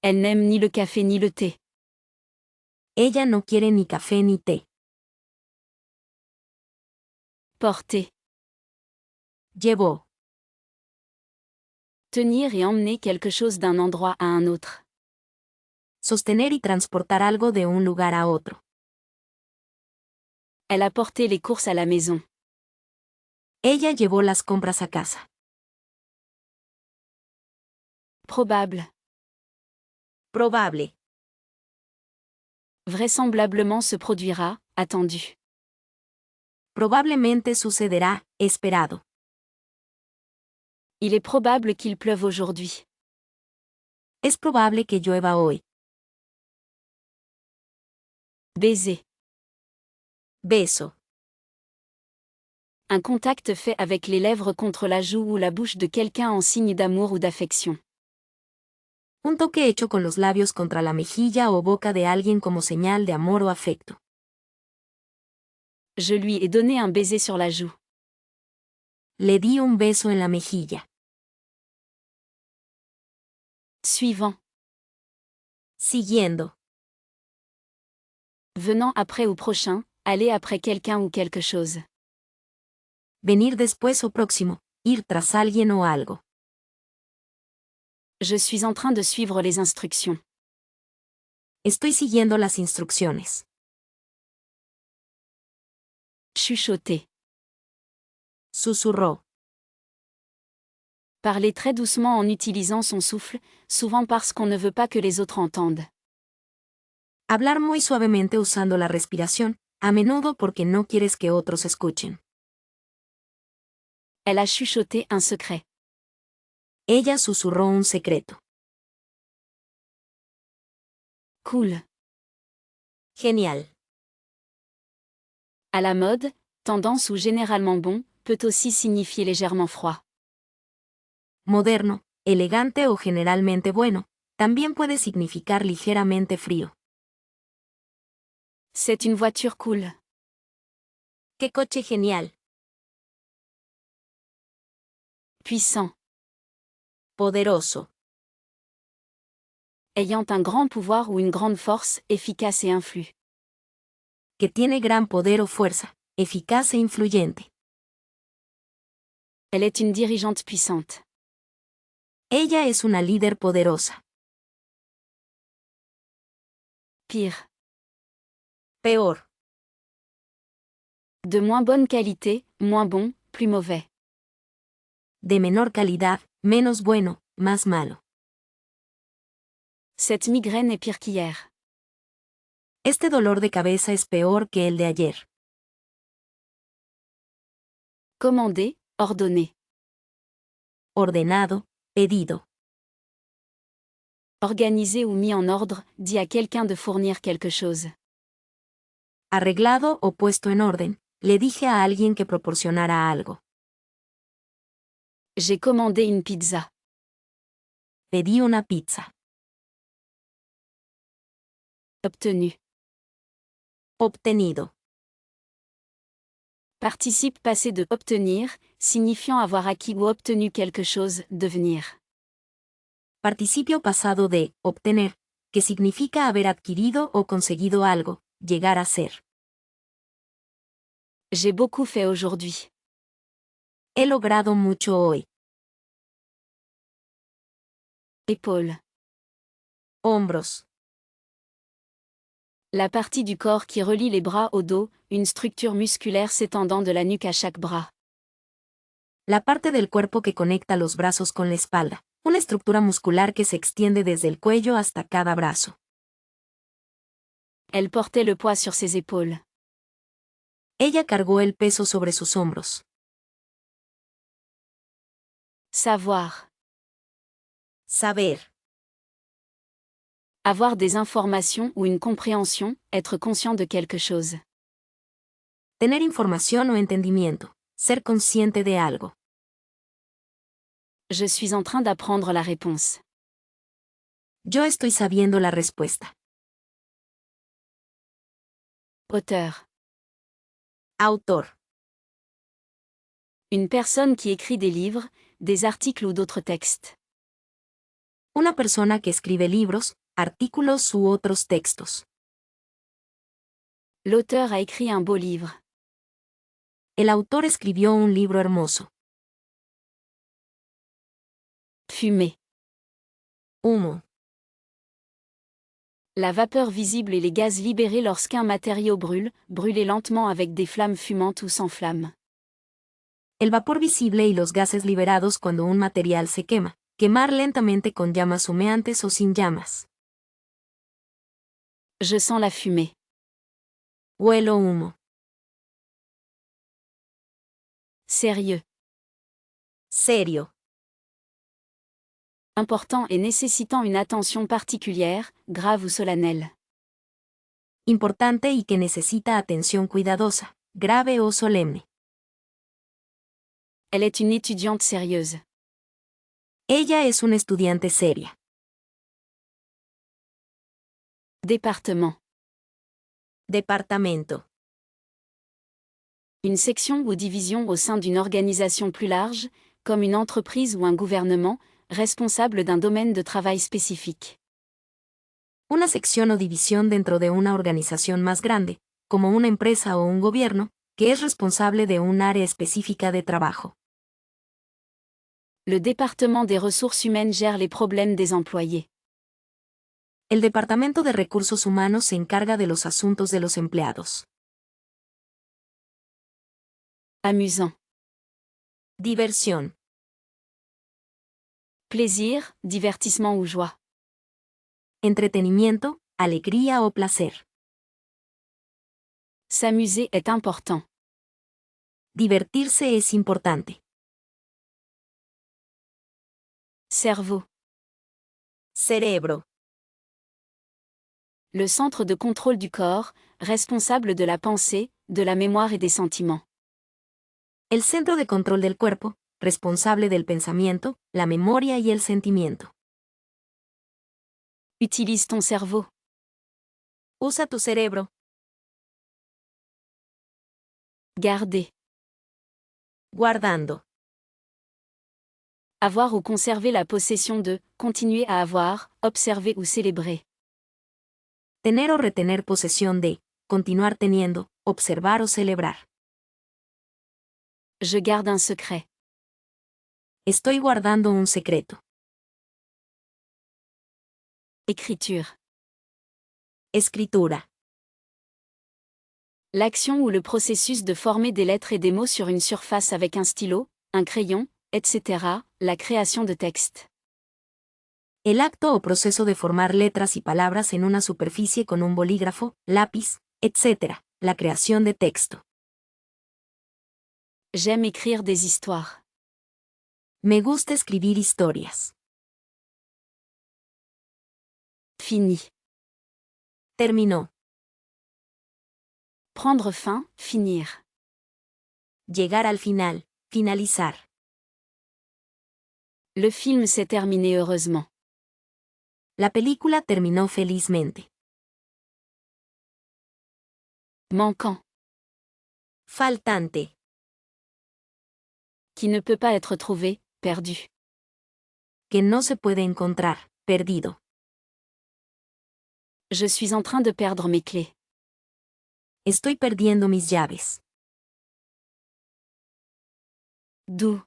Elle n'aime ni le café ni le thé. Ella no quiere ni café ni té. Porter. Llevó. Tenir et emmener quelque chose d'un endroit à un autre. Sostener y transportar algo de un lugar a otro. Elle a porté les courses à la maison. Ella llevó las compras a casa. Probable. Probable. Vraisemblablement se produira, attendu. Probablemente sucederá, esperado. Il est probable qu'il pleuve aujourd'hui. Es probable que llueva hoy. Baiser. Beso. Un contact fait avec les lèvres contre la joue ou la bouche de quelqu'un en signe d'amour ou d'affection. Un toque hecho con los labios contra la mejilla o boca de alguien como señal de amor o afecto. Je lui ai donné un baiser sur la joue. Le di un beso en la mejilla. Suivant. Siguiendo. Venant après ou prochain, aller après quelqu'un ou quelque chose. Venir después o próximo, ir tras alguien o algo. Je suis en train de suivre les instructions. Estoy siguiendo las instrucciones. Chuchoter. Susurró. Parler très doucement en utilisant son souffle, souvent parce qu'on ne veut pas que les autres entendent. Hablar muy suavemente usando la respiración, a menudo porque no quieres que otros escuchen. Elle a chuchoté un secret. Ella susurró un secreto. Cool. Genial. À la mode, tendance ou généralement bon, peut aussi signifier légèrement froid. Moderno, elegante o generalmente bueno. También puede significar ligeramente frío. C'est une voiture cool. ¡Qué coche genial! Puissant. Poderoso. Ayant un grand pouvoir ou une grande force, efficace et influe. Que tiene gran poder o fuerza, eficaz e influyente. Elle est une dirigeante puissante. Ella es una líder poderosa. Pire. Peor. De moins bonne qualité, moins bon, plus mauvais. De menor calidad, menos bueno, más malo. Cette migraine est pire qu'hier. Este dolor de cabeza es peor que el de ayer. Commander, ordonner. Ordenado, pedido. Organisé ou mis en ordre, dit à quelqu'un de fournir quelque chose. Arreglado o puesto en orden, le dije a alguien que proporcionara algo. J'ai commandé une pizza. Pedí una pizza. Obtenu. Obtenido. Participe passé de obtenir, signifiant avoir acquis ou obtenu quelque chose, devenir. Participio pasado de obtener, que significa haber adquirido o conseguido algo, llegar a ser. J'ai beaucoup fait aujourd'hui. He logrado mucho hoy. Épaule. Hombros. La partie du corps qui relie les bras au dos, une structure musculaire s'étendant de la nuque à chaque bras. La parte del cuerpo que conecta los brazos con la espalda, una estructura muscular que se extiende desde el cuello hasta cada brazo. Elle portait le poids sur ses épaules. Ella cargó el peso sobre sus hombros. Savoir. Saber. Avoir des informations ou une compréhension, être conscient de quelque chose. Tener información o entendimiento, ser consciente de algo. Je suis en train d'apprendre la réponse. Yo estoy sabiendo la respuesta. Auteur. Autor. Une personne qui écrit des livres, des articles ou d'autres textes. Una persona que escribe libros, artículos u otros textos. L'auteur a écrit un beau livre. El autor escribió un libro hermoso. Fumée. Humo. La vapeur visible et les gaz libérés lorsqu'un matériau brûle, brûler lentement avec des flammes fumantes ou sans flamme. El vapor visible y los gases liberados cuando un material se quema, quemar lentamente con llamas humeantes o sin llamas. Je sens la fumée. Huelo humo. Sérieux. Serio. Important et nécessitant une attention particulière, grave ou solennelle. Importante y que necesita atención cuidadosa, grave o solemne. Elle est une étudiante sérieuse. Ella es una estudiante seria. Département. Departamento. Une section ou division au sein d'une organisation plus large, comme une entreprise ou un gouvernement, responsable d'un domaine de travail spécifique. Una sección o división dentro de una organización más grande, como una empresa o un gobierno, que es responsable de un área específica de trabajo. Le département des ressources humaines gère les problèmes des employés. El Departamento de Recursos Humanos se encarga de los asuntos de los empleados. Amusant. Diversión. Plaisir, divertissement ou joie. Entretenimiento, alegría o placer. S'amuser est important. Divertirse es importante. Cerveau. Cerebro. Le centre de contrôle du corps, responsable de la pensée, de la mémoire et des sentiments. El centro de control del cuerpo, responsable del pensamiento, la memoria y el sentimiento. Utilise ton cerveau. Usa tu cerebro. Garder. Guardando. Avoir ou conserver la possession de, continuer à avoir, observer ou célébrer. Tener o retener posesión de, continuar teniendo, observar o celebrar. Je garde un secret. Estoy guardando un secreto. Écriture. Escritura. L'action ou le processus de former des lettres et des mots sur une surface avec un stylo, un crayon, etc., la création de texte. El acto o proceso de formar letras y palabras en una superficie con un bolígrafo, lápiz, etc., la creación de texto. J'aime écrire des histoires. Me gusta escribir historias. Fini. Terminó. Prendre fin, finir. Llegar al final, finalizar. Le film s'est terminé heureusement. La película terminó felizmente. Manquant. Faltante. Qui ne peut pas être trouvé, perdu. Que no se puede encontrar, perdido. Je suis en train de perdre mes clés. Estoy perdiendo mis llaves. Doux.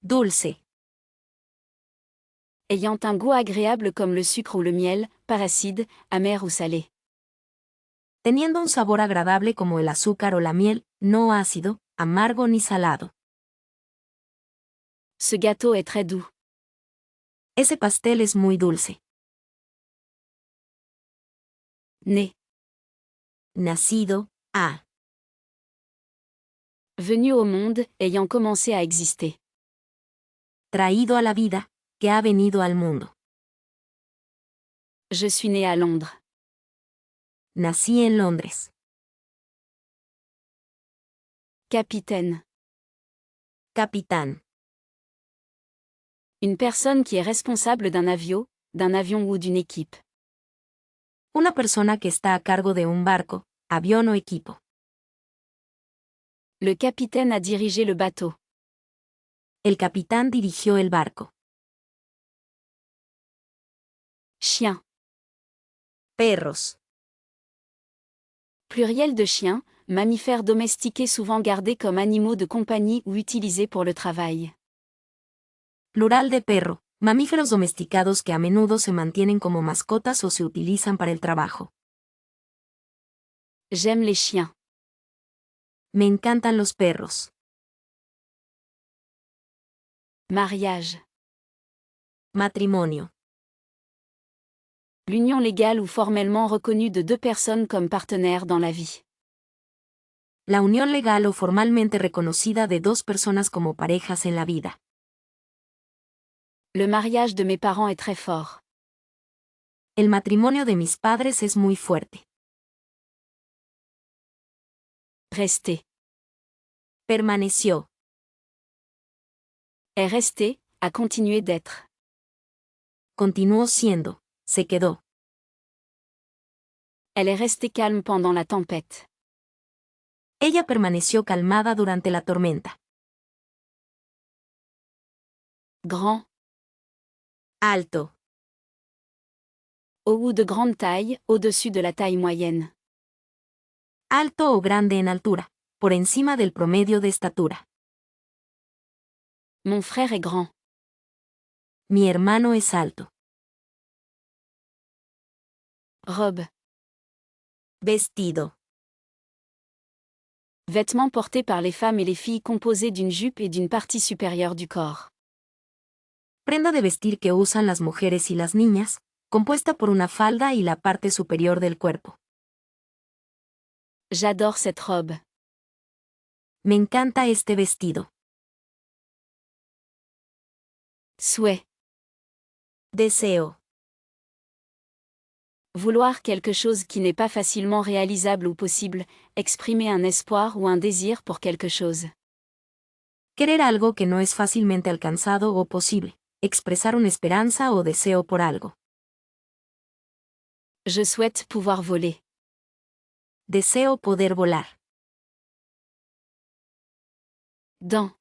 Dulce. Ayant un goût agréable comme le sucre ou le miel, par acide, amer ou salé. Teniendo un sabor agradable como el azúcar o la miel, no ácido, amargo ni salado. Ce gâteau est très doux. Ese pastel es muy dulce. Né. Nacido, a. Venu au monde, ayant commencé à exister. Traído a la vida, que ha venido al mundo. Je suis né à Londres. Nací en Londres. Capitaine. Capitán. Une personne qui est responsable d'un avion ou d'une équipe. Una persona que está a cargo de un barco, avión o equipo. Le capitaine a dirigé le bateau. El capitán dirigió el barco. Chien. Perros. Pluriel de chien, mammifères domestiqués souvent gardés comme animaux de compagnie ou utilisés pour le travail. Plural de perro, mamíferos domesticados que a menudo se mantienen como mascotas o se utilizan para el trabajo. J'aime les chiens. Me encantan los perros. Mariage. Matrimonio. L'union légale ou formellement reconnue de deux personnes comme partenaires dans la vie. La unión legal o formalmente reconocida de dos personas como parejas en la vida. Le mariage de mes parents est très fort. El matrimonio de mis padres es muy fuerte. Rester. Permaneció. Est resté, a continué d'être. Continuó siendo. Se quedó. Elle est restée calme pendant la tempête. Ella permaneció calmada durante la tormenta. Grand. Alto. Haut ou de grande taille, au-dessus de la taille moyenne. Alto o grande en altura, por encima del promedio de estatura. Mon frère est grand. Mi hermano es alto. Robe. Vestido. Vêtements portés par les femmes et les filles composés d'une jupe et d'une partie supérieure du corps. Prenda de vestir que usan las mujeres y las niñas, compuesta por una falda y la parte superior del cuerpo. J'adore cette robe. Me encanta este vestido. Souhait. Deseo. Vouloir quelque chose qui n'est pas facilement réalisable ou possible, exprimer un espoir ou un désir pour quelque chose. Querer algo que no es fácilmente alcanzado o posible. Expresar una esperanza o deseo por algo. Je souhaite pouvoir voler. Deseo poder volar. Dents.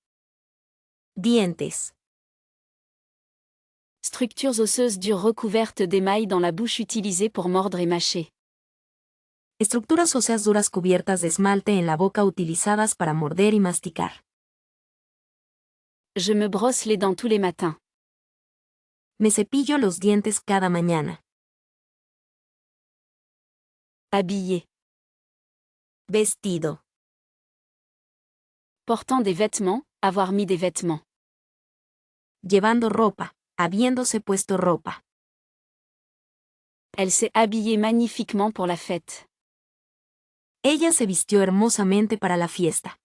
Dientes. Structures osseuses dures recouvertes d'émail dans la bouche utilisées pour mordre et mâcher. Estructuras óseas duras cubiertas de esmalte en la boca utilizadas para morder y masticar. Je me brosse les dents tous les matins. Me cepillo los dientes cada mañana. Habillé. Vestido. Portant des vêtements, avoir mis des vêtements. Llevando ropa. Habiéndose puesto ropa. Elle s'est habillée magnifiquement pour la fête. Ella se vistió hermosamente para la fiesta.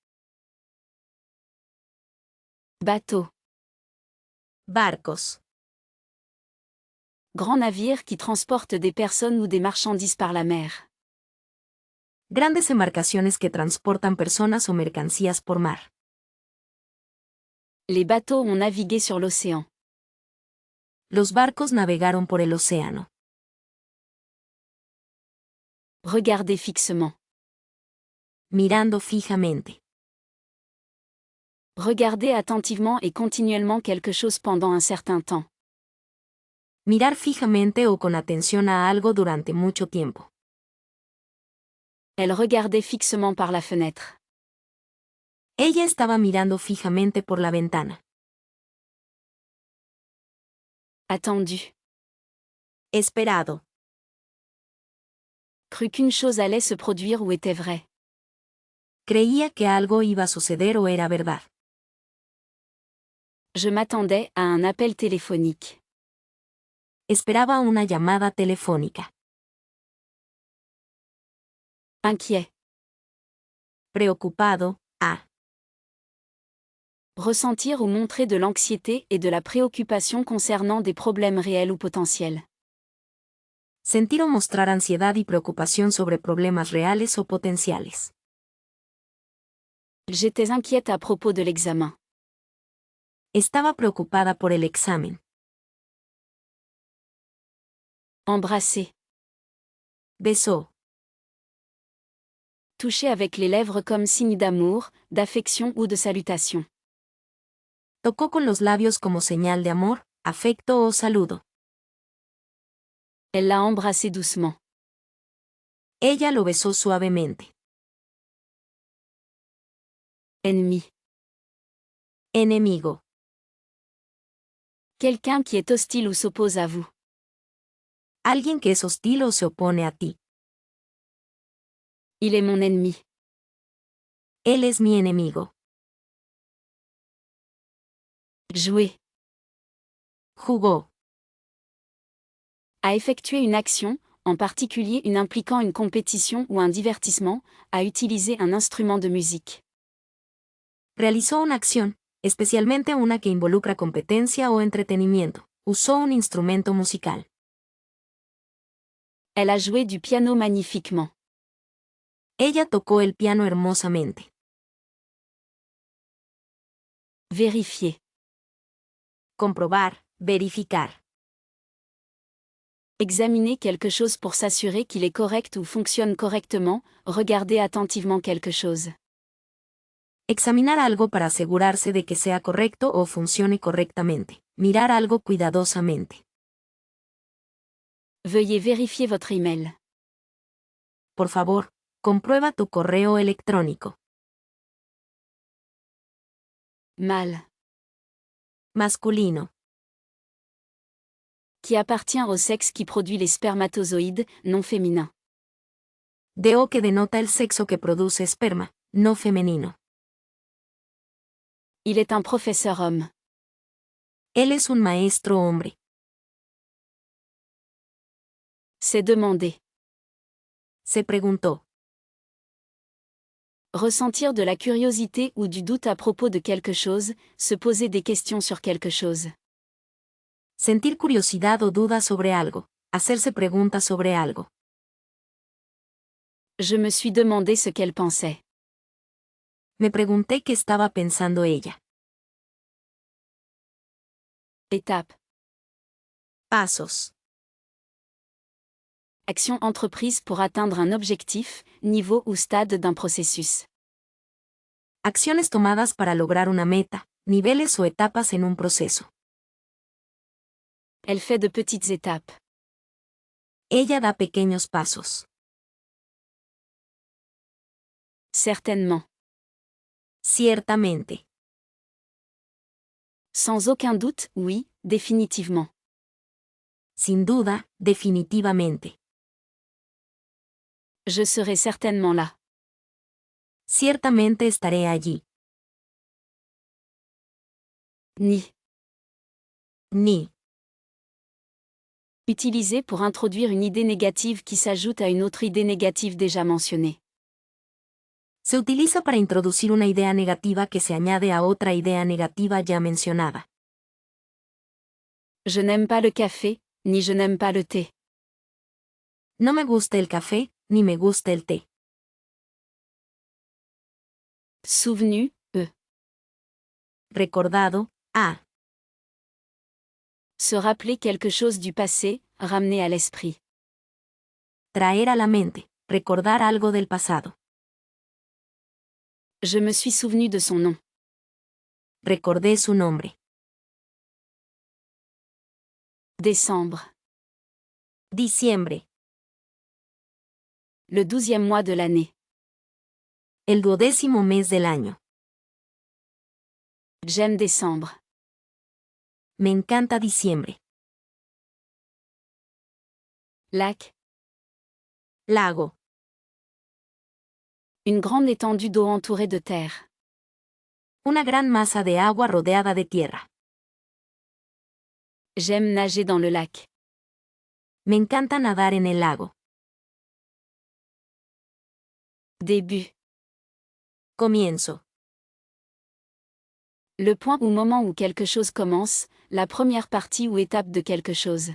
Bateau. Barcos. Grand navire qui transporte des personnes ou des marchandises par la mer. Grandes embarcaciones que transportan personas o mercancías por mar. Les bateaux ont navigué sur l'océan. Los barcos navegaron por el océano. Regarder fixement. Mirando fijamente. Regarder attentivement et continuellement quelque chose pendant un certain temps. Mirar fijamente o con atención a algo durante mucho tiempo. Elle regardait fixement par la fenêtre. Ella estaba mirando fijamente por la ventana. Attendu. Esperado. Cru qu'une chose allait se produire ou était vraie. Creía que algo iba a suceder o era verdad. Je m'attendais à un appel téléphonique. Esperaba una llamada telefónica. Inquiet. Preocupado. Ressentir ou montrer de l'anxiété et de la préoccupation concernant des problèmes réels ou potentiels. Sentir o mostrar ansiedad y preocupación sobre problemas reales o potenciales. J'étais inquiète à propos de l'examen. Estaba preocupada por el examen. Embrasser. Besó. Toucher avec les lèvres comme signe d'amour, d'affection ou de salutation. Tocó con los labios como señal de amor, afecto o saludo. Elle l'a embrassé doucement. Ella lo besó suavemente. Ennemi. Enemigo. Quelqu'un qui est hostile ou s'oppose à vous. Alguien que es hostil o se opone a ti. Il est mon ennemi. Él es mi enemigo. Jouer. Jugó. À effectuer une action, en particulier une impliquant une compétition ou un divertissement, à utiliser un instrument de musique. Realizó una acción, especialmente una que involucra competencia o entretenimiento. Usó un instrumento musical. Elle a joué du piano magnifiquement. Ella tocó el piano hermosamente. Vérifier. Comprobar, verificar. Examiner quelque chose pour s'assurer qu'il est correct ou fonctionne correctement, regarder attentivement quelque chose. Examinar algo para asegurarse de que sea correcto o funcione correctamente. Mirar algo cuidadosamente. Veuillez vérifier votre email. Por favor, comprueba tu correo electrónico. Mâle. Masculino. Qui appartient au sexe qui produit les spermatozoïdes, non féminins. De que denota el sexo que produce esperma, no femenino. Il est un professeur homme. Él es un maestro hombre. C'est demander. Se preguntó. Ressentir de la curiosité ou du doute à propos de quelque chose, se poser des questions sur quelque chose. Sentir curiosidad o duda sobre algo. Hacerse preguntas sobre algo. Je me suis demandé ce qu'elle pensait. Me pregunté qué estaba pensando ella. Étape. Pasos. Action entreprise pour atteindre un objectif, niveau ou stade d'un processus. Acciones tomadas para lograr una meta, niveles o etapas en un proceso. Elle fait de petites étapes. Ella da pequeños pasos. Certainement. Ciertamente. Sans aucun doute, oui, définitivement. Sin duda, definitivamente. Je serai certainement là. Ciertamente estaré allí. Ni. Ni. Utilisé pour introduire une idée négative qui s'ajoute à une autre idée négative déjà mentionnée. Se utiliza para introducir una idea negativa que se añade a otra idea negativa ya mencionada. Je n'aime pas le café, ni je n'aime pas le thé. No me gusta el café, ni me gusta el té. Souvenu, Recordado, a. Se rappeler quelque chose du passé, ramener à l'esprit. Traer a la mente, recordar algo del pasado. Je me suis souvenu de son nom. Recordé su nombre. Décembre. Diciembre. Le 12e mois de l'année. El 12º mes del año. J'aime décembre. Me encanta diciembre. Lac. Lago. Une grande étendue d'eau entourée de terre. Una gran masa de agua rodeada de tierra. J'aime nager dans le lac. Me encanta nadar en el lago. Début. Comienzo. Le point ou moment où quelque chose commence, la première partie ou étape de quelque chose.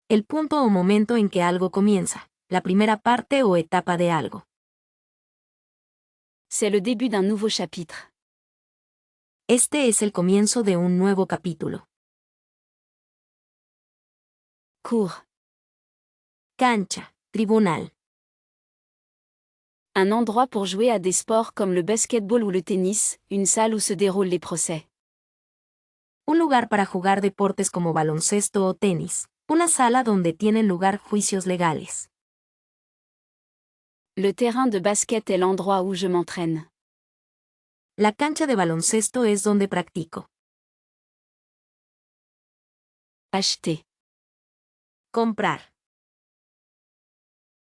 El punto o momento en que algo comienza, la primera parte o etapa de algo. C'est le début d'un nouveau chapitre. Este es el comienzo de un nuevo capítulo. Cour. Cancha, tribunal. Un endroit pour jouer à des sports comme le basketball ou le tennis, une salle où se déroulent les procès. Un lugar para jugar deportes como baloncesto o tenis. Una sala donde tienen lugar juicios legales. Le terrain de basket est l'endroit où je m'entraîne. La cancha de baloncesto es donde practico. Acheter. Comprar.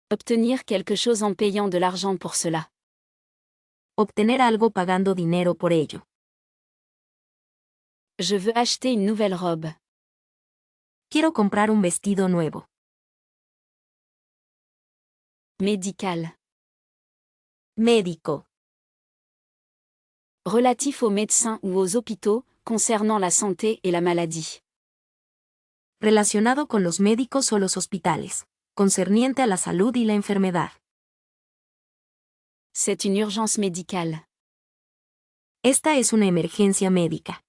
Obtenir quelque chose en payant de l'argent pour cela. Obtener algo pagando dinero por ello. Je veux acheter une nouvelle robe. Quiero comprar un vestido nuevo. Médical. Médico. Relatif aux médecins ou aux hôpitaux, concernant la santé et la maladie. Relacionado con los médicos o los hospitales. Concerniente a la salud y la enfermedad. C'est une urgence médicale. Esta es una emergencia médica.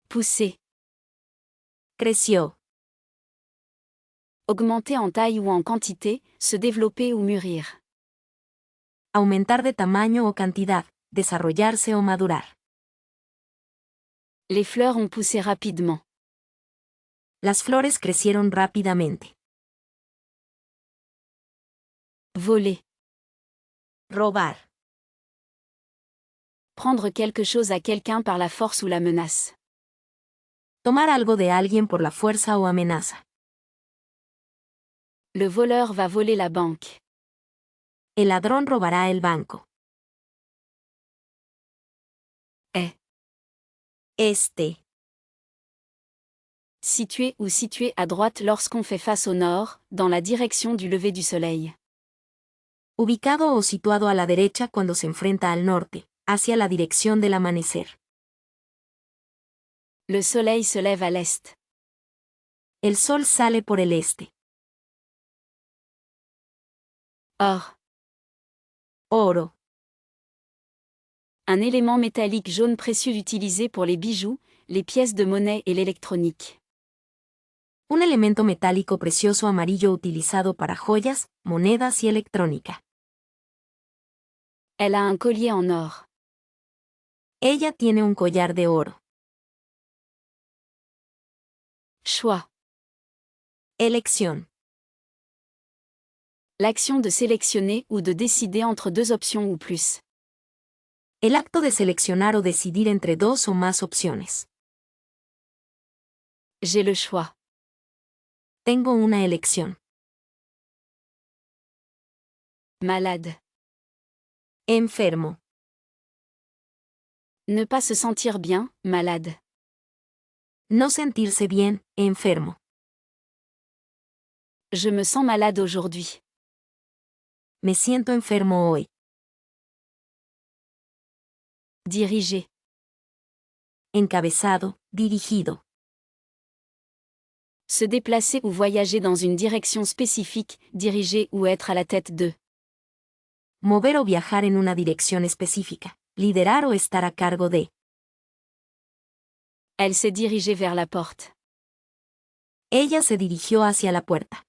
Pousser. Creció. Augmenter en taille ou en quantité, se développer ou mûrir. Aumentar de tamaño o cantidad, desarrollarse o madurar. Les fleurs ont poussé rapidement. Las flores crecieron rápidamente. Voler. Robar. Prendre quelque chose à quelqu'un par la force ou la menace. Tomar algo de alguien por la fuerza o amenaza. Le voleur va voler la banque. El ladrón robará el banco. Este. Situé ou situé à droite lorsqu'on fait face au nord, dans la direction du lever du soleil. Ubicado o situado a la derecha cuando se enfrenta al norte, hacia la dirección del amanecer. Le soleil se lève à l'est. El sol sale por el este. Or. Oro. Un élément métallique jaune précieux utilisé pour les bijoux, les pièces de monnaie et l'électronique. Un elemento metálico precioso amarillo utilizado para joyas, monedas y electrónica. Elle a un collier en or. Ella tiene un collar de oro. Choix. Elección. L'action de sélectionner ou de décider entre deux options ou plus. El acto de seleccionar o decidir entre dos o más opciones. J'ai le choix. Tengo una elección. Malade. Enfermo. Ne pas se sentir bien, malade. No sentirse bien, enfermo. Je me sens malade aujourd'hui. Me siento enfermo hoy. Diriger. Encabezado, dirigido. Se déplacer ou voyager dans une direction spécifique, diriger ou être à la tête de. Mover o viajar en una dirección específica. Liderar o estar a cargo de. Elle s'est dirigée vers la porte. Ella se dirigió hacia la puerta.